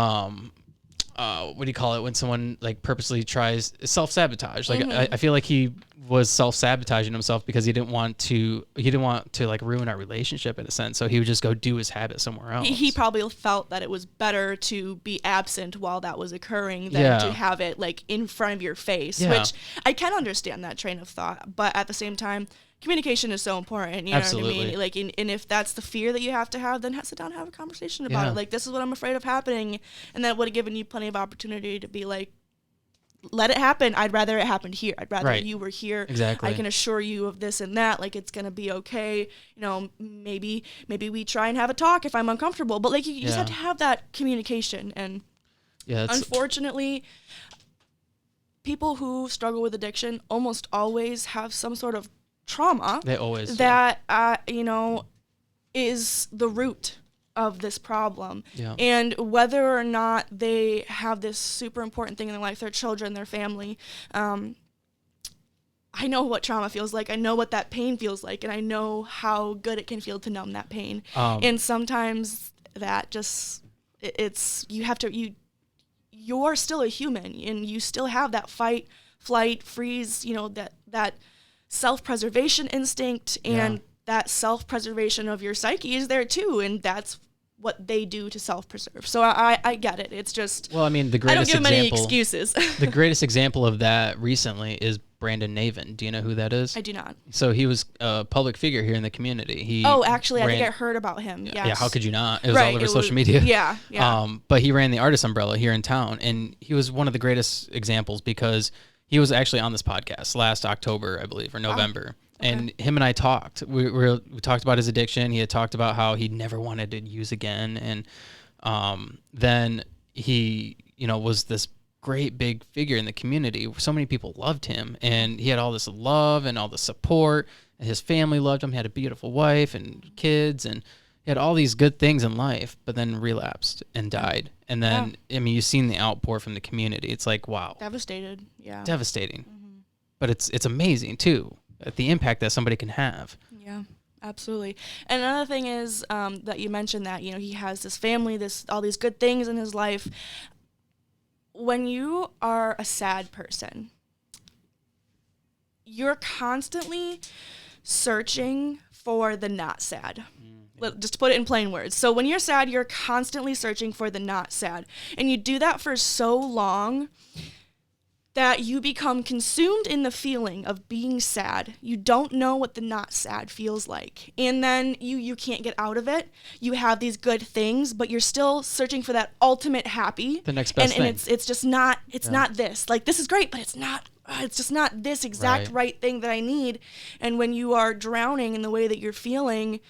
what do you call it when someone like purposely tries self-sabotage? Like I feel like he was self-sabotaging himself because he didn't want to like ruin our relationship in a sense. So he would just go do his habit somewhere else. He probably felt that it was better to be absent while that was occurring than to have it like in front of your face, which I can understand that train of thought. But at the same time, communication is so important, you know what I mean? Like, and if that's the fear that you have to have, then sit down and have a conversation about it. Like, this is what I'm afraid of happening. And that would have given you plenty of opportunity to be like, let it happen. I'd rather it happened here. I'd rather you were here. Exactly. I can assure you of this and that. Like, it's going to be okay. You know, maybe we try and have a talk if I'm uncomfortable. But, like, you just have to have that communication. And unfortunately, people who struggle with addiction almost always have some sort of trauma that you know, is the root of this problem. And whether or not they have this super important thing in their life, their children, their family, I know what trauma feels like. I know what that pain feels like, and I know how good it can feel to numb that pain. And sometimes that just you're still a human, and you still have that fight, flight, freeze, you know, that self-preservation instinct, and that self-preservation of your psyche is there too, and that's what they do to self-preserve. So I get it. It's just, well, I mean, the greatest I don't give them any excuses. The greatest example of that recently is Brandon Navin. Do you know who that is? I do not. So he was a public figure here in the community. Actually, I think I heard about him. Yes. Yeah, how could you not? It was all over social media. Yeah. But he ran the Artist Umbrella here in town, and he was one of the greatest examples because he was actually on this podcast last October, I believe, or November. Okay. And him and I talked. We talked about his addiction. He had talked about how he never wanted to use again. And then he, you know, was this great big figure in the community. So many people loved him. And he had all this love and all the support. And his family loved him. He had a beautiful wife and kids. And he had all these good things in life, but then relapsed and died. And then, I mean, you've seen the outpour from the community. It's like, wow. Devastated. Yeah. Devastating. But it's amazing, too, the impact that somebody can have. Yeah, absolutely. And another thing is that you mentioned that, you know, he has this family, all these good things in his life. When you are a sad person, you're constantly searching for the not sad. Just to put it in plain words. So when you're sad, you're constantly searching for the not sad. And you do that for so long that you become consumed in the feeling of being sad. You don't know what the not sad feels like. And then you can't get out of it. You have these good things, but you're still searching for that ultimate happy. The next best thing. And it's just not, not this. Like, this is great, but it's not, it's just not this exact right thing that I need. And when you are drowning in the way that you're feeling,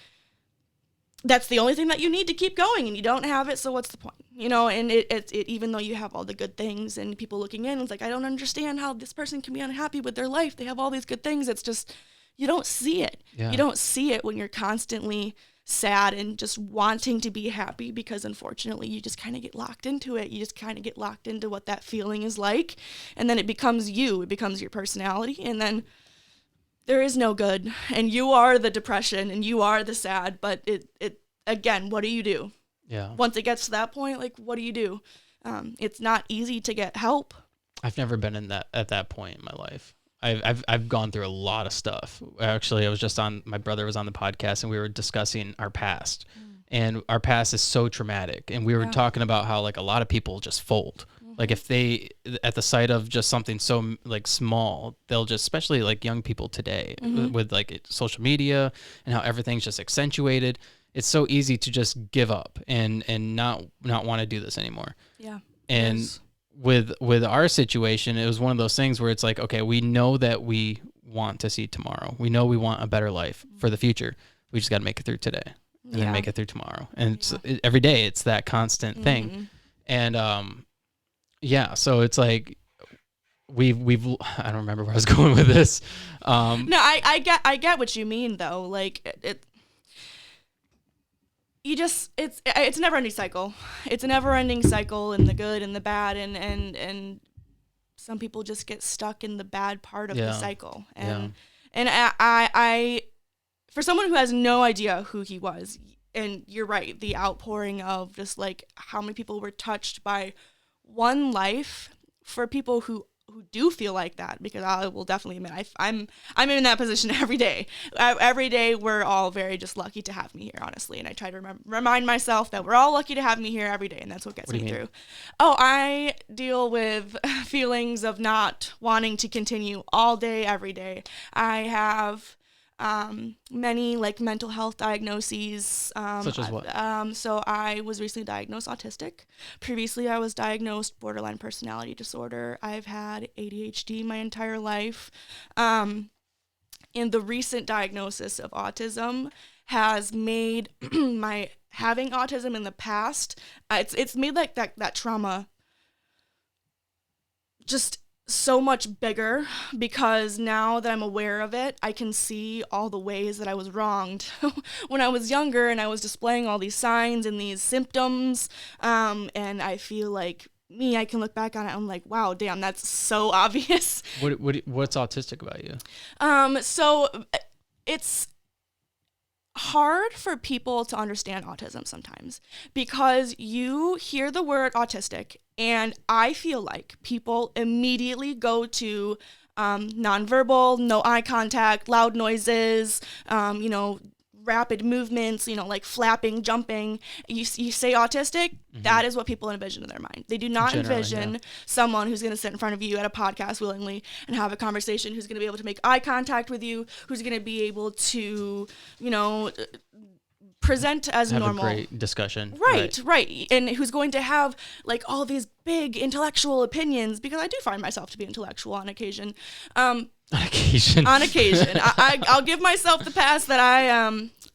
that's the only thing that you need to keep going, and you don't have it, so what's the point? You know, and it even though you have all the good things and people looking in, it's like, I don't understand how this person can be unhappy with their life. They have all these good things. It's just, you don't see it. Yeah. You don't see it when you're constantly sad and just wanting to be happy, because unfortunately you just kind of get locked into it. You just kind of get locked into what that feeling is like, and then it becomes you. It becomes your personality, and then there is no good, and you are the depression, and you are the sad, but it again, what do you do? Yeah. Once it gets to that point, like, what do you do? It's not easy to get help. I've never been at that point in my life. I've gone through a lot of stuff. Actually, my brother was on the podcast, and we were discussing our past, and our past is so traumatic. And we were talking about how, like, a lot of people just fold. Like, if they, at the sight of just something so, like, small, they'll just, especially, like, young people today with, like, social media and how everything's just accentuated, it's so easy to just give up and not want to do this anymore. Yeah. And with our situation, it was one of those things where it's like, okay, we know that we want to see tomorrow. We know we want a better life for the future. We just got to make it through today and then make it through tomorrow. And it's every day, it's that constant thing. And, so it's like we've I don't remember where I was going with this. No, I get what you mean though. Like it's a never-ending cycle. It's a never-ending cycle, in the good and the bad, and some people just get stuck in the bad part of the cycle. And I for someone who has no idea who he was, and you're right, the outpouring of just like how many people were touched by one life for people who do feel like that, because I will definitely admit I'm in that position every day. Every day we're all very just lucky to have me here, honestly. And I try to remind myself that we're all lucky to have me here every day, and that's what gets me through. Oh, I deal with feelings of not wanting to continue all day, every day. I have many like mental health diagnoses. Such as what? So I was recently diagnosed autistic. Previously, I was diagnosed borderline personality disorder. I've had ADHD my entire life. And the recent diagnosis of autism has made my having autism in the past, it's made like that trauma just so much bigger, because now that I'm aware of it, I can see all the ways that I was wronged when I was younger, and I was displaying all these signs and these symptoms, and I feel like I can look back on it and I'm like, wow, damn, that's so obvious. What's autistic about you? So it's hard for people to understand autism sometimes, because you hear the word autistic and I feel like people immediately go to nonverbal, no eye contact, loud noises, rapid movements, like flapping, jumping. You say autistic, that is what people envision in their mind. They do not envision someone who's going to sit in front of you at a podcast willingly and have a conversation, who's going to be able to make eye contact with you, who's going to be able to, present as have normal. A great discussion. Right. And who's going to have like all these big intellectual opinions, because I do find myself to be intellectual on occasion. On occasion. I'll give myself the pass that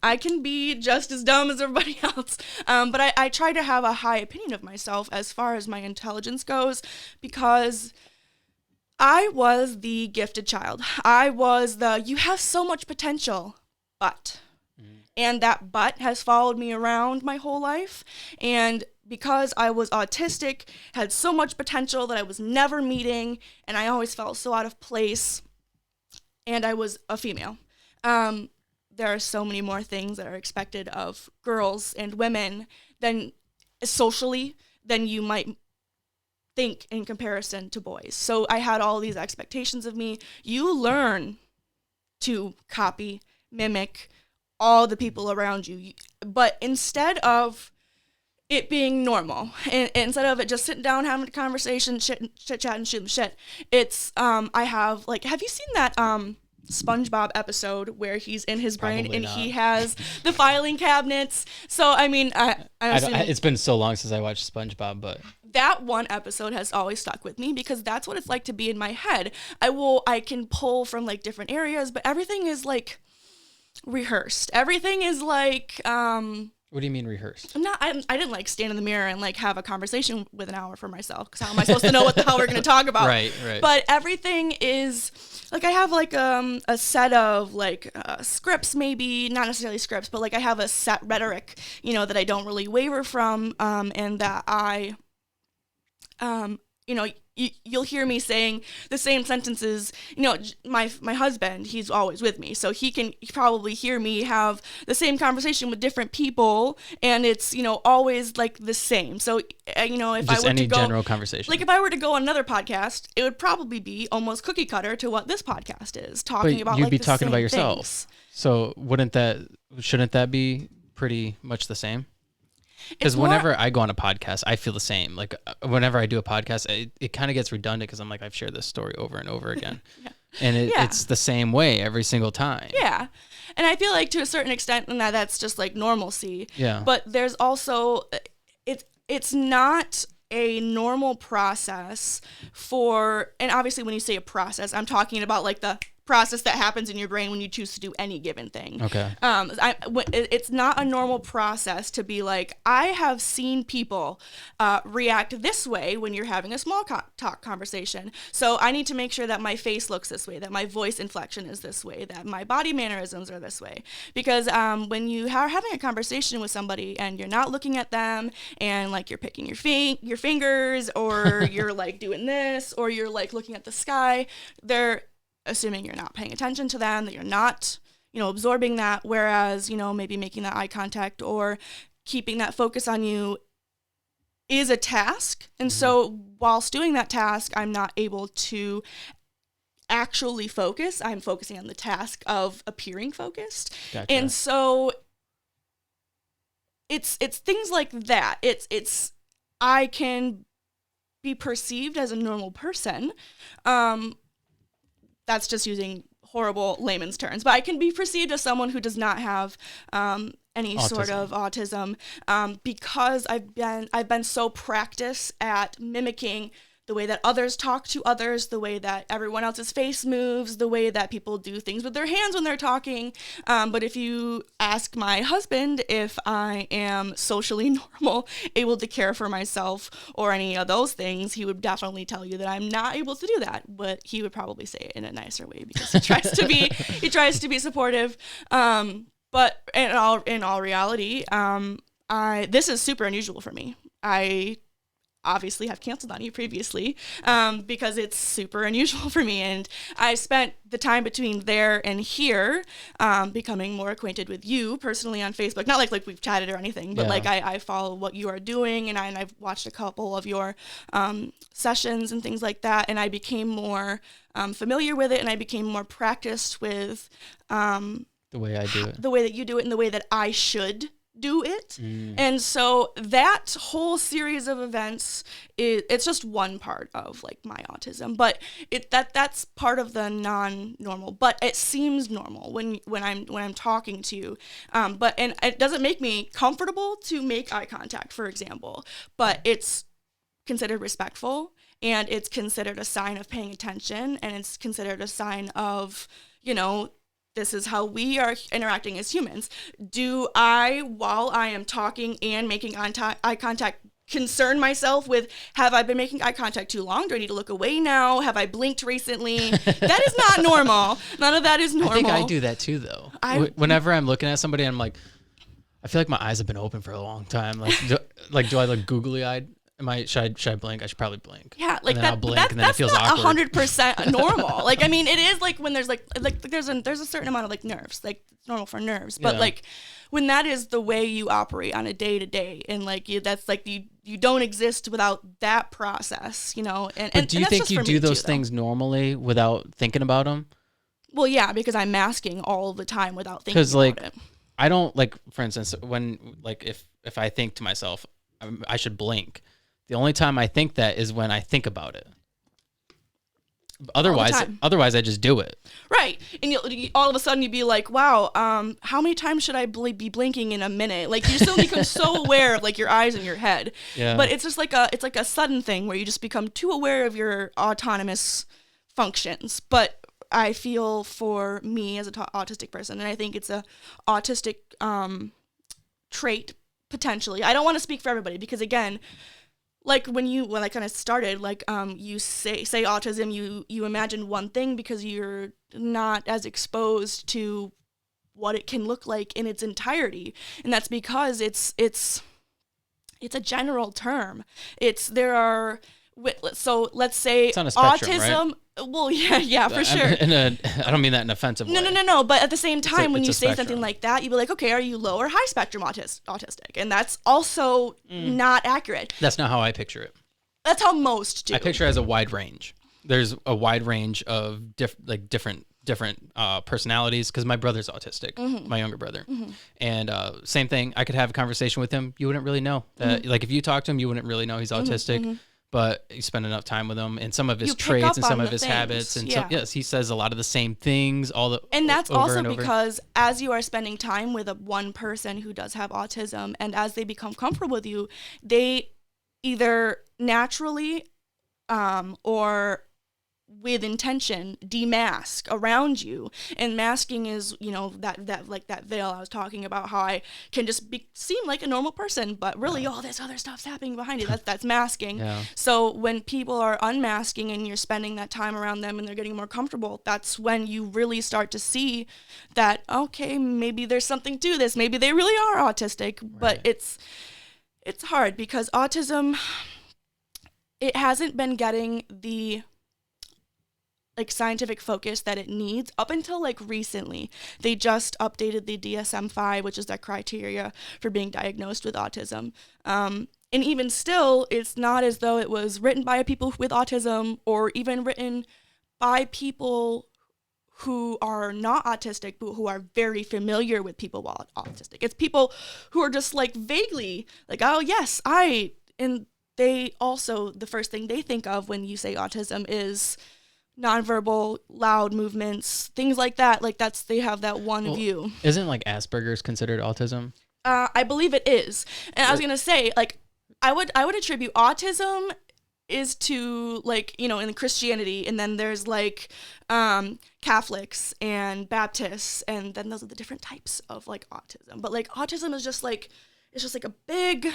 I can be just as dumb as everybody else. But I try to have a high opinion of myself as far as my intelligence goes, because I was the gifted child. I was you have so much potential, but... And that but has followed me around my whole life. And because I was autistic, had so much potential that I was never meeting, and I always felt so out of place, and I was a female. There are so many more things that are expected of girls and women than socially than you might think in comparison to boys. So I had all these expectations of me. You learn to copy, mimic all the people around you, but instead of it being normal, and instead of it just sitting down having a conversation, chit chat and shooting shit, it's I have have you seen that SpongeBob episode where he's in his brain Probably and not. He has the filing cabinets? So I mean, it's been so long since I watched SpongeBob, but that one episode has always stuck with me, because that's what it's like to be in my head. I can pull from like different areas, but everything is like rehearsed. Everything is like what do you mean rehearsed? I didn't like stand in the mirror and like have a conversation with an hour for myself, because how am I supposed to know what the hell we're going to talk about? Right. But everything is like, I have like a set of like scripts, maybe not necessarily scripts, but like I have a set rhetoric, that I don't really waver from, and that I you'll hear me saying the same sentences. My husband, he's always with me, so he can probably hear me have the same conversation with different people, and it's always like the same. So if just I were any to go, general conversation, like if I were to go on another podcast, it would probably be almost cookie cutter to what this podcast is talking about. You'd be the talking about same yourself. things. So shouldn't that be pretty much the same? Because whenever I go on a podcast, I feel the same. Like whenever I do a podcast, it kind of gets redundant, because I'm like, I've shared this story over and over again. And it's the same way every single time. Yeah. And I feel like to a certain extent that's just like normalcy. Yeah. But there's also, it's not a normal process and obviously when you say a process, I'm talking about like the process that happens in your brain when you choose to do any given thing. Okay. It's not a normal process to be like, I have seen people react this way when you're having a small talk conversation. So I need to make sure that my face looks this way, that my voice inflection is this way, that my body mannerisms are this way. Because when you are having a conversation with somebody and you're not looking at them, and like you're picking your fingers, or you're like doing this, or you're like looking at the sky, they're assuming you're not paying attention to them, that you're not, absorbing that, whereas, maybe making that eye contact or keeping that focus on you is a task. And so whilst doing that task, I'm not able to actually focus. I'm focusing on the task of appearing focused. Gotcha. And so it's things like that. It's I can be perceived as a normal person. That's just using horrible layman's terms, but I can be perceived as someone who does not have any sort of autism because I've been so practiced at mimicking the way that others talk to others, the way that everyone else's face moves, the way that people do things with their hands when they're talking. But if you ask my husband if I am socially normal, able to care for myself or any of those things, he would definitely tell you that I'm not able to do that. But he would probably say it in a nicer way because he tries to be supportive. But in all reality, this is super unusual for me. I obviously have canceled on you previously because it's super unusual for me, and I spent the time between there and here becoming more acquainted with you personally on Facebook. Not like we've chatted or anything, but like I follow what you are doing, and I've watched a couple of your sessions and things like that, and I became more familiar with it, and I became more practiced with the way I do it, the way that you do it, and the way that I should do it. And so that whole series of events it's just one part of like my autism, but that's part of the non-normal, but it seems normal when I'm talking to you, but and it doesn't make me comfortable to make eye contact, for example, but it's considered respectful, and it's considered a sign of paying attention, and it's considered a sign of, this is how we are interacting as humans. Do I, while I am talking and making eye contact, concern myself with, have I been making eye contact too long? Do I need to look away now? Have I blinked recently? That is not normal. None of that is normal. I think I do that too, though. Whenever I'm looking at somebody, I'm like, I feel like my eyes have been open for a long time. Do I look googly-eyed? Should I blink? I should probably blink. Yeah, like and then I'll blink, and then it feels not awkward. 100% normal. Like, I mean, it is like when there's there's a certain amount of like nerves. Like, it's normal for nerves, but like when that is the way you operate on a day to day, and like that's like you don't exist without that process, And But do you think you do those things normally without thinking about them? Well, yeah, because I'm masking all the time without thinking about it. I don't for instance, when if I think to myself, I should blink. The only time I think that is when I think about it. Otherwise I just do it. Right. And all of a sudden you'd be like, wow, how many times should I be blinking in a minute? Like, you still become so aware of like your eyes and your head. Yeah. But it's just like a sudden thing where you just become too aware of your autonomous functions. But I feel for me as an autistic person, and I think it's a autistic trait potentially. I don't want to speak for everybody because, again, like when I kind of started, like you say autism, you imagine one thing because you're not as exposed to what it can look like in its entirety, and that's because it's a general term. So let's say it's on a spectrum, autism. Right? Well, yeah, for sure. I don't mean that in an offensive way. No. But at the same time, when you say spectrum. something like that, you'd be like, okay, are you low or high spectrum autistic? And that's also not accurate. That's not how I picture it. That's how most do. I picture it as a wide range. There's a wide range of different personalities, because my brother's autistic, my younger brother. And same thing, I could have a conversation with him. You wouldn't really know that. Like, if you talk to him, you wouldn't really know he's autistic. But you spend enough time with him, and some of his traits and some of his habits, and yes, he says a lot of the same things. And that's also because as you are spending time with one person who does have autism, and as they become comfortable with you, they either naturally or with intention demask around you. And masking is, that like that veil I was talking about, how I can just seem like a normal person, but really all this other stuff's happening behind you. That's masking. Yeah. So when people are unmasking and you're spending that time around them and they're getting more comfortable, that's when you really start to see that, okay, maybe there's something to this. Maybe they really are autistic. Right. But it's hard because autism, it hasn't been getting the scientific focus that it needs up until recently. They just updated the DSM-5, which is that criteria for being diagnosed with autism. And even still, it's not as though it was written by people with autism or even written by people who are not autistic, but who are very familiar with people while autistic. It's people who are just like vaguely like, oh, yes, and they also, the first thing they think of when you say autism is nonverbal, loud movements, things like that. Like they have that one view. Isn't like Asperger's considered autism? I believe it is. And I was going to say, like, I would attribute autism is to, like, you know, in Christianity, and then there's like Catholics and Baptists, and then those are the different types of like autism. But like autism is just like, it's just like a big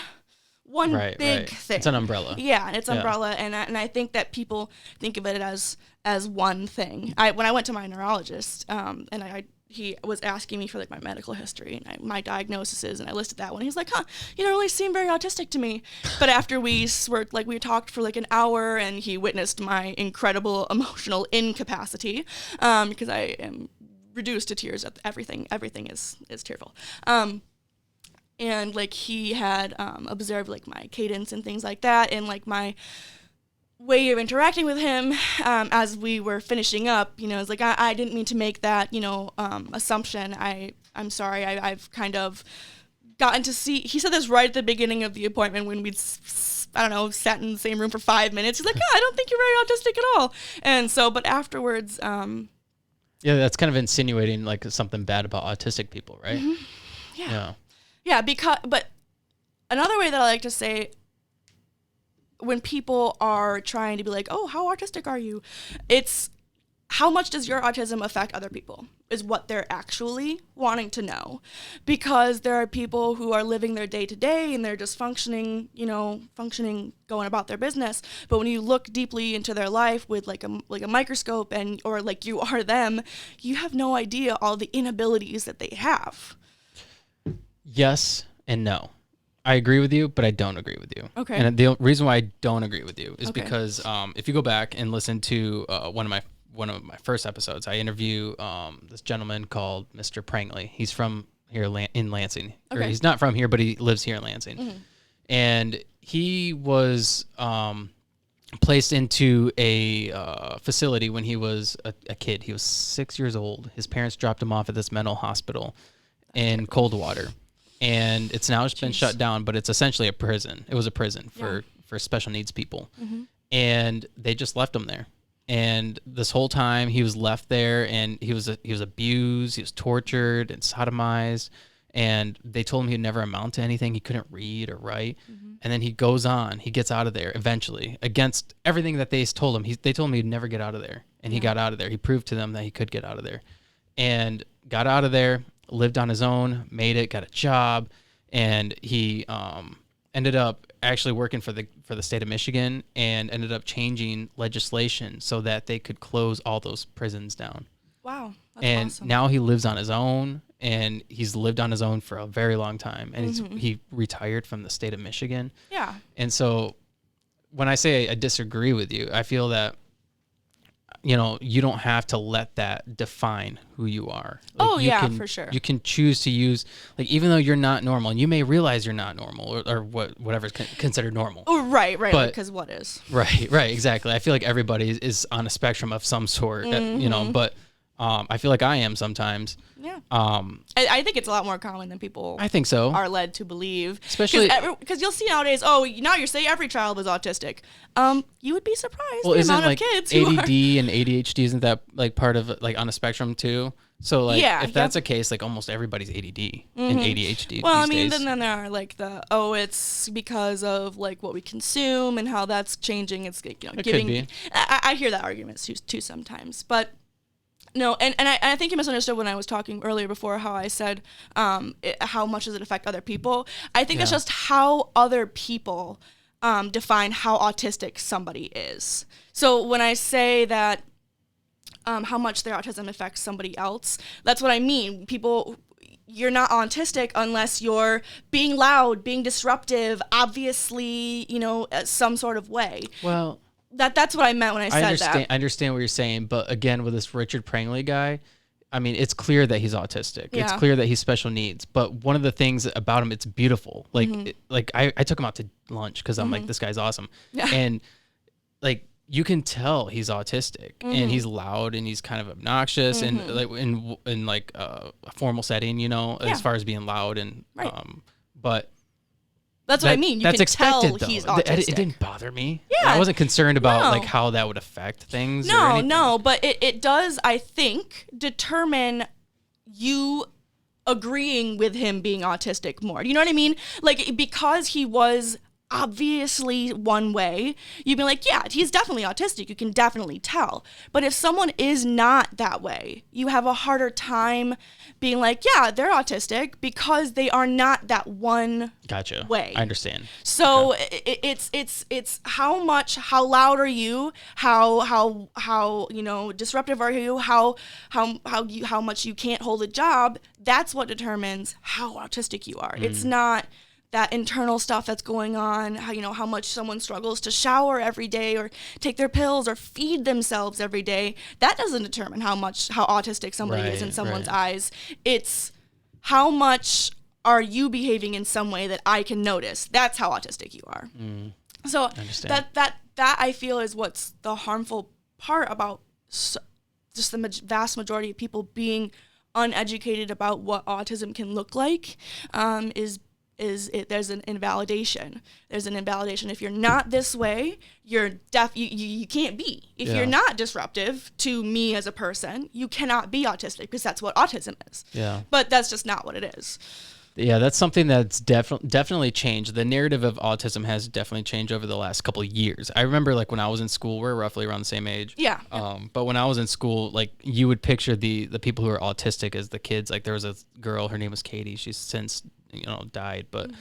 big thing. It's an umbrella. Yeah, and it's umbrella, and I think that people think of it as one thing. When I went to my neurologist, and he was asking me for like my medical history and my diagnoses, and I listed that one. He's like, "Huh, you don't really seem very autistic to me." But after we talked for like an hour, and he witnessed my incredible emotional incapacity, because I am reduced to tears at everything. Everything is tearful. And like he had observed like my cadence and things like that, and like my way of interacting with him as we were finishing up, you know, it's like I didn't mean to make that, you know, assumption. I'm sorry. I've kind of gotten to see. He said this right at the beginning of the appointment when we'd sat in the same room for 5 minutes. He's like, I don't think you're very autistic at all. And so, but afterwards, yeah, that's kind of insinuating like something bad about autistic people, right? Mm-hmm. Yeah, but another way that I like to say, when people are trying to be like, oh, how autistic are you? It's how much does your autism affect other people is what they're actually wanting to know. Because there are people who are living their day to day and they're just functioning, going about their business. But when you look deeply into their life with like a microscope or like you are them, you have no idea all the inabilities that they have. Yes and no. I agree with you, but I don't agree with you. Okay. And the reason why I don't agree with you is because if you go back and listen to one of my first episodes, I interview this gentleman called Mr. Prangley. He's from here in Lansing. Okay. Or he's not from here, but he lives here in Lansing. Mm-hmm. And he was placed into a facility when he was a kid. He was 6 years old. His parents dropped him off at this mental hospital in Coldwater. And it's now been shut down, but it's essentially a prison. It was a prison for special needs people. Mm-hmm. And they just left him there. And this whole time he was left there, and he was abused, he was tortured and sodomized, and they told him he'd never amount to anything. He couldn't read or write. Mm-hmm. And then he gets out of there eventually, against everything that they told him. They told him he'd never get out of there, and he got out of there. He proved to them that he could get out of there, and got out of there. Lived on his own, made it, got a job, and he ended up actually working for the state of Michigan, and ended up changing legislation so that they could close all those prisons down. Wow, that's awesome. Now he lives on his own, and he's lived on his own for a very long time, and he retired from the state of Michigan. Yeah. And so when I say I disagree with you, I feel that you don't have to let that define who you are. Like, for sure. You can choose to use, like, even though you're not normal, and you may realize you're not normal, or whatever's considered normal. Oh, right, because what is? Right, exactly. I feel like everybody is on a spectrum of some sort, but I feel like I am sometimes. Yeah. I think it's a lot more common than people I think so. are led to believe. Especially because you'll see nowadays, now you're saying every child is autistic. You would be surprised the amount of kids who ADD and ADHD, isn't that like part of like on a spectrum too? So like if that's a case, like almost everybody's ADD and ADHD. Well, these days. then there are like it's because of like what we consume and how that's changing. It's like, it giving. Could be. I hear that argument too sometimes, but. No, and I think you misunderstood when I was talking earlier before how I said how much does it affect other people. I think it's just how other people define how autistic somebody is. So when I say that how much their autism affects somebody else, that's what I mean. You're not autistic unless you're being loud, being disruptive, obviously, some sort of way. Well... That's what I meant when I said that. I understand what you're saying, but again, with this Richard Prangley guy, I mean, it's clear that he's autistic. Yeah. It's clear that he's special needs. But one of the things about him, it's beautiful. Like, I took him out to lunch because I'm like, this guy's awesome. Yeah. And like, you can tell he's autistic, and he's loud, and he's kind of obnoxious, and like in like a formal setting, you know, as far as being loud and but. That's what I mean. You can tell though. he's autistic. It didn't bother me. Yeah. I wasn't concerned about like how that would affect things. No, but it does, I think, determine you agreeing with him being autistic more. You know what I mean? Like, because he was obviously one way, you'd be like, yeah, he's definitely autistic. You can definitely tell. But if someone is not that way, you have a harder time being like, yeah, they're autistic, because they are not that one way. I understand. So it's how loud are you? How you know, disruptive are you? How much you can't hold a job? That's what determines how autistic you are. It's not that internal stuff that's going on, how much someone struggles to shower every day or take their pills or feed themselves every day. That doesn't determine how autistic somebody is in someone's eyes. It's how much are you behaving in some way that I can notice. That's how autistic you are. So that I feel is what's the harmful part about just the vast majority of people being uneducated about what autism can look like, there's an invalidation. There's an invalidation. If you're not this way, you're you can't be. If you're not disruptive to me as a person, you cannot be autistic, because that's what autism is. Yeah. But that's just not what it is. Yeah, that's something that's definitely changed. The narrative of autism has definitely changed over the last couple of years. I remember, like, when I was in school, we're roughly around the same age. Yeah. But when I was in school, like, you would picture the people who are autistic as the kids. Like, there was a girl, her name was Katie. She's since died, but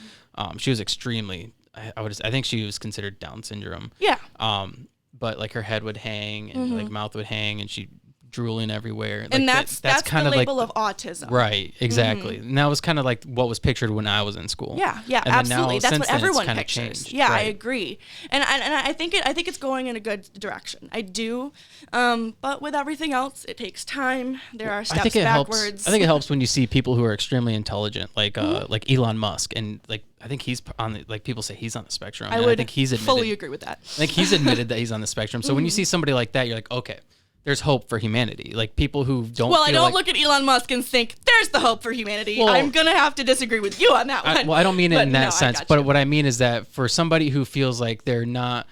she was extremely. I think she was considered Down syndrome. Yeah. But like her head would hang and like mouth would hang, and she drooling everywhere. Like, and that's kind the of label like, of autism. Right, exactly. And that was kind of like what was pictured when I was in school. Yeah, and absolutely. Now, that's what everyone pictures. Changed. Yeah, right. I agree. And I think it's going in a good direction. I do. But with everything else, it takes time. There are steps backwards. I think it helps when you see people who are extremely intelligent, like Elon Musk, and like I think he's on the, like people say he's on the spectrum. I think he's admitted, fully agree with that. I think he's admitted that he's on the spectrum. So when you see somebody like that, you're like, okay, there's hope for humanity. Like people who don't. Well, I don't look at Elon Musk and think there's the hope for humanity. Well, I'm gonna have to disagree with you on that one. I don't mean it in that sense, but what I mean is that for somebody who feels like they're not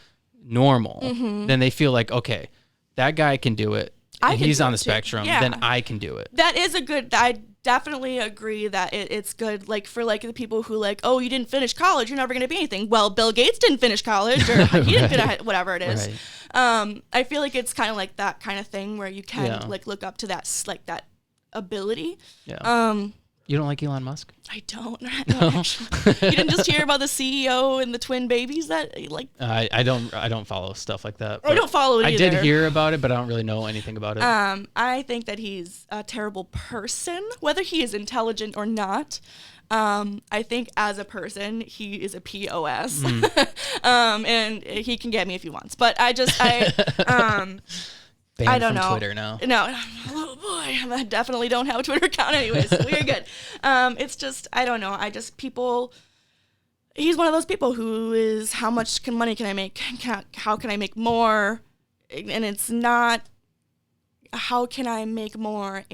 normal, then they feel like, okay, that guy can do it. And he's on the spectrum. Yeah. Then I can do it. That is a good. I definitely agree that it's good. Like for like the people who like, oh, you didn't finish college, you're never gonna be anything. Well, Bill Gates didn't finish college, or he didn't finish whatever it is. Right. I feel like it's kind of like that kind of thing where you can like look up to that that ability. Yeah. You don't like Elon Musk? I don't. No. You didn't just hear about the CEO and the twin babies that like? I don't follow stuff like that. I don't follow it either. I did hear about it, but I don't really know anything about it. I think that he's a terrible person, whether he is intelligent or not. I think as a person, he is a POS. And he can get me if he wants. But I don't know. Twitter now. No. Oh boy, I definitely don't have a Twitter account anyways. So we're good. It's just, I don't know. He's one of those people who is, how much money can I make? How can I make more? And it's not, how can I make more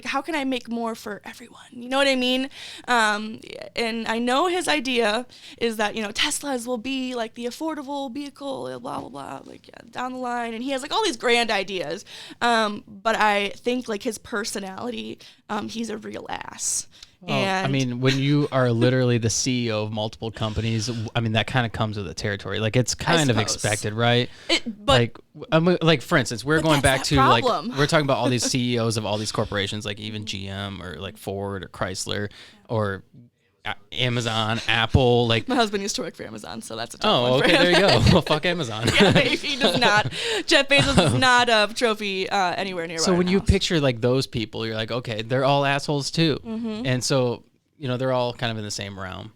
how can I make more for everyone? You know what I mean? And I know his idea is that, Teslas will be like the affordable vehicle, blah, blah, blah, down the line. And he has like all these grand ideas. But I think like his personality, he's a real ass. Well, I mean, when you are literally the CEO of multiple companies, I mean, that kind of comes with the territory. Like, it's kind of expected, right? Like, for instance, we're going back to, like, we're talking about all these CEOs of all these corporations, like even GM or, like, Ford or Chrysler or Amazon, Apple, like my husband used to work for Amazon, so that's a tough one. Okay, there you go. Well, fuck Amazon. Yeah, he does not. Jeff Bezos does not have trophy anywhere near. So when you picture like those people, you're like, okay, they're all assholes too, and so they're all kind of in the same realm.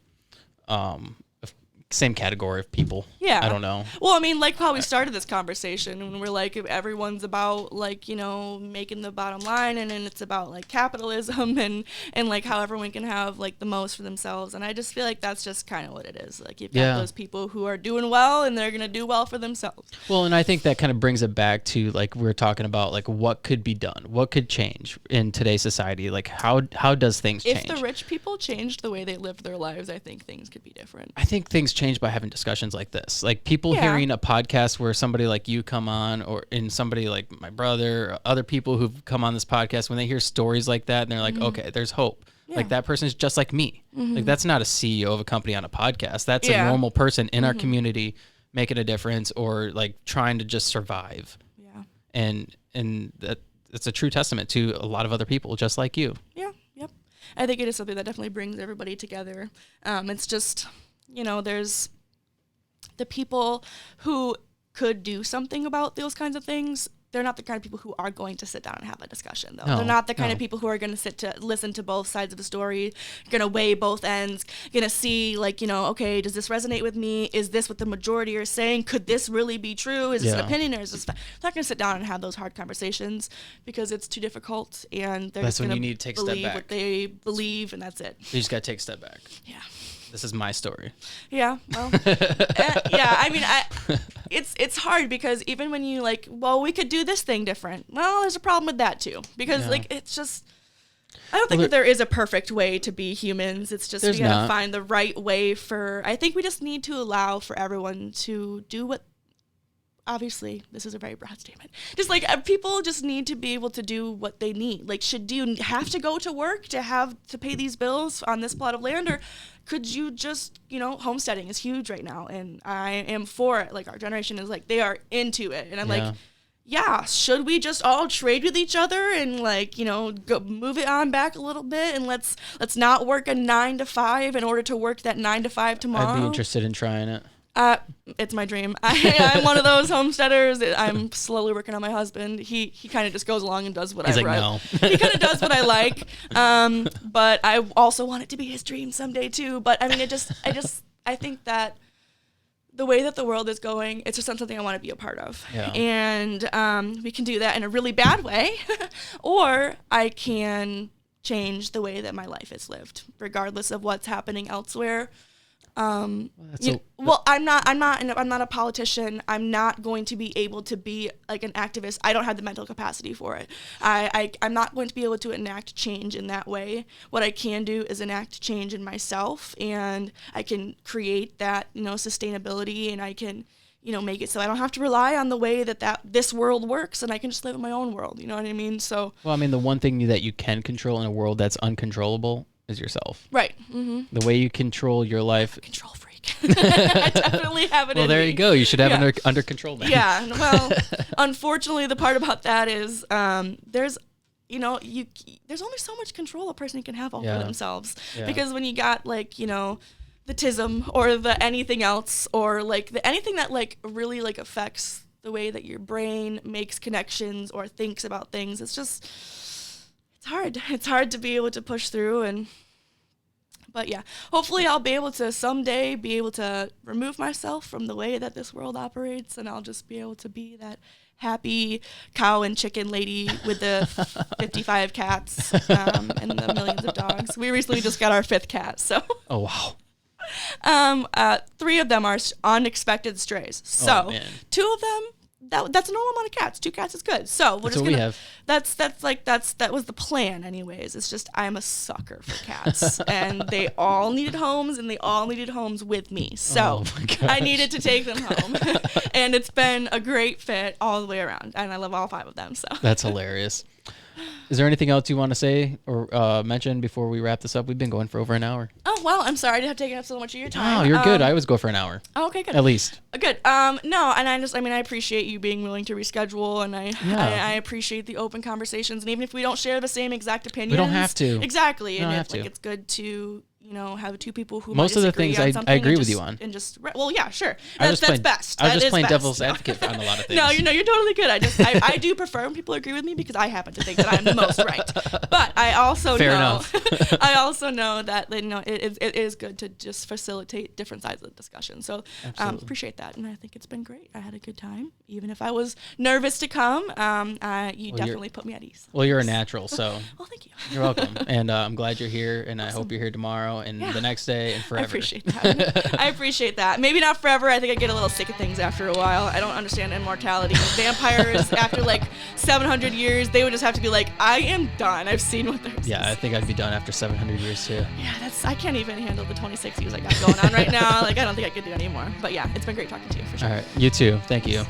same category of people. Yeah. I don't know. Well, I mean, like how we started this conversation when we're like, if everyone's about like, you know, making the bottom line, and then it's about like capitalism and like how everyone can have like the most for themselves. And I just feel like that's just kind of what it is. Like you've got those people who are doing well and they're going to do well for themselves. Well, and I think that kind of brings it back to like we're talking about like what could be done, what could change in today's society. Like how does things change? If the rich people changed the way they lived their lives, I think things could be different. I think things change by having discussions like this. Like people hearing a podcast where somebody like you come on, or in somebody like my brother, or other people who've come on this podcast, when they hear stories like that and they're like, okay, there's hope. Yeah. Like that person is just like me. Like that's not a CEO of a company on a podcast. That's a normal person in our community making a difference, or like trying to just survive. Yeah. And that's a true testament to a lot of other people just like you. Yeah. Yep. I think it is something that definitely brings everybody together. It's just, you know, there's the people who could do something about those kinds of things. They're not the kind of people who are going to sit down and have a discussion, though. No, they're not the kind of people who are going to sit to listen to both sides of the story, going to weigh both ends, going to see, like, you know, okay, does this resonate with me? Is this what the majority are saying? Could this really be true? Is this an opinion, or is this they're not going to sit down and have those hard conversations because it's too difficult, and they're just going to believe what they believe, and that's it. You just got to take a step back. Yeah. This is my story. Yeah, well, yeah, I mean, it's hard because even when you like, well, we could do this thing different. Well, there's a problem with that too, because like, it's just, I don't think that there is a perfect way to be humans. It's just, we gotta find the right way I think we just need to allow for everyone to do what, obviously, this is a very broad statement. Just like people just need to be able to do what they need. Like, do you have to go to work to pay these bills on this plot of land, or could you just, you know, homesteading is huge right now, and I am for it. Like, our generation is like, they are into it, and I'm like, yeah, should we just all trade with each other and like, you know, go move it on back a little bit, and let's not work a 9 to 5 in order to work that 9 to 5 tomorrow? I'd be interested in trying it. It's my dream. I'm one of those homesteaders. I'm slowly working on my husband. He kind of just goes along and does what I like. No. He kind of does what I like. But I also want it to be his dream someday too. But I mean, I think that the way that the world is going, it's just something I want to be a part of. Yeah. And we can do that in a really bad way, or I can change the way that my life is lived, regardless of what's happening elsewhere. I'm not a politician. I'm not going to be able to be like an activist. I don't have the mental capacity for it. I'm not going to be able to enact change in that way. What I can do is enact change in myself, and I can create that, you know, sustainability, and I can, you know, make it so I don't have to rely on the way that this world works, and I can just live in my own world. You know what I mean? So. Well, I mean, the one thing that you can control in a world that's uncontrollable is yourself. Right. Mm-hmm. The way you control your life. Control freak. I definitely have it. Well, there you go. You should have it under control now. Yeah. Well, unfortunately, the part about that is there's, you know, there's only so much control a person can have over themselves. Yeah. Because when you got like, you know, the tism or the anything else, or like the anything that like really like affects the way that your brain makes connections or thinks about things, it's just. It's hard to be able to push through, but yeah, hopefully I'll be able to someday be able to remove myself from the way that this world operates, and I'll just be able to be that happy cow and chicken lady with the 55 cats and the millions of dogs. We recently just got our 5th cat, so. Oh, wow. 3 of them are unexpected strays. So 2 of them, that's a normal amount of cats. 2 cats is good. So we're just gonna. We have. That was the plan, anyways. It's just I'm a sucker for cats, and they all needed homes, and they all needed homes with me. So I needed to take them home, and it's been a great fit all the way around, and I love all 5 of them. So that's hilarious. Is there anything else you want to say or mention before we wrap this up? We've been going for over an hour. Oh, well, I'm sorry to have taken up so much of your time. Oh, you're good. I always go for an hour. Oh, okay, good. At least. Good. No, and I appreciate you being willing to reschedule, and I appreciate the open conversations, and even if we don't share the same exact opinions. We don't have to. Exactly. And it's good to, have two people who most might of the disagree things on I something agree and with just- you on. and just well, yeah, sure. I That's best. I was That just is playing best. devil's advocate on a lot of things. No, you're totally good. I do prefer when people agree with me because I happen to think that I'm the most right. But I also Fair know enough. I also know that it is good to just facilitate different sides of the discussion. So appreciate that, and I think it's been great. I had a good time, even if I was nervous to come. You definitely put me at ease. Well, you're a natural, so. Well, thank you. You're welcome, and I'm glad you're here, and I hope you're here tomorrow and the next day and forever. I appreciate that. I appreciate that. Maybe not forever. I think I get a little sick of things after a while. I don't understand immortality. Vampires, after like 700 years, they would just have to be like, I am done. I've seen what there's. Yeah, I think I'd be done after 700 years too. Yeah, I can't even handle the 26 years I got going on right now. Like, I don't think I could do anymore. But yeah, it's been great talking to you for sure. All right, you too. Thank you.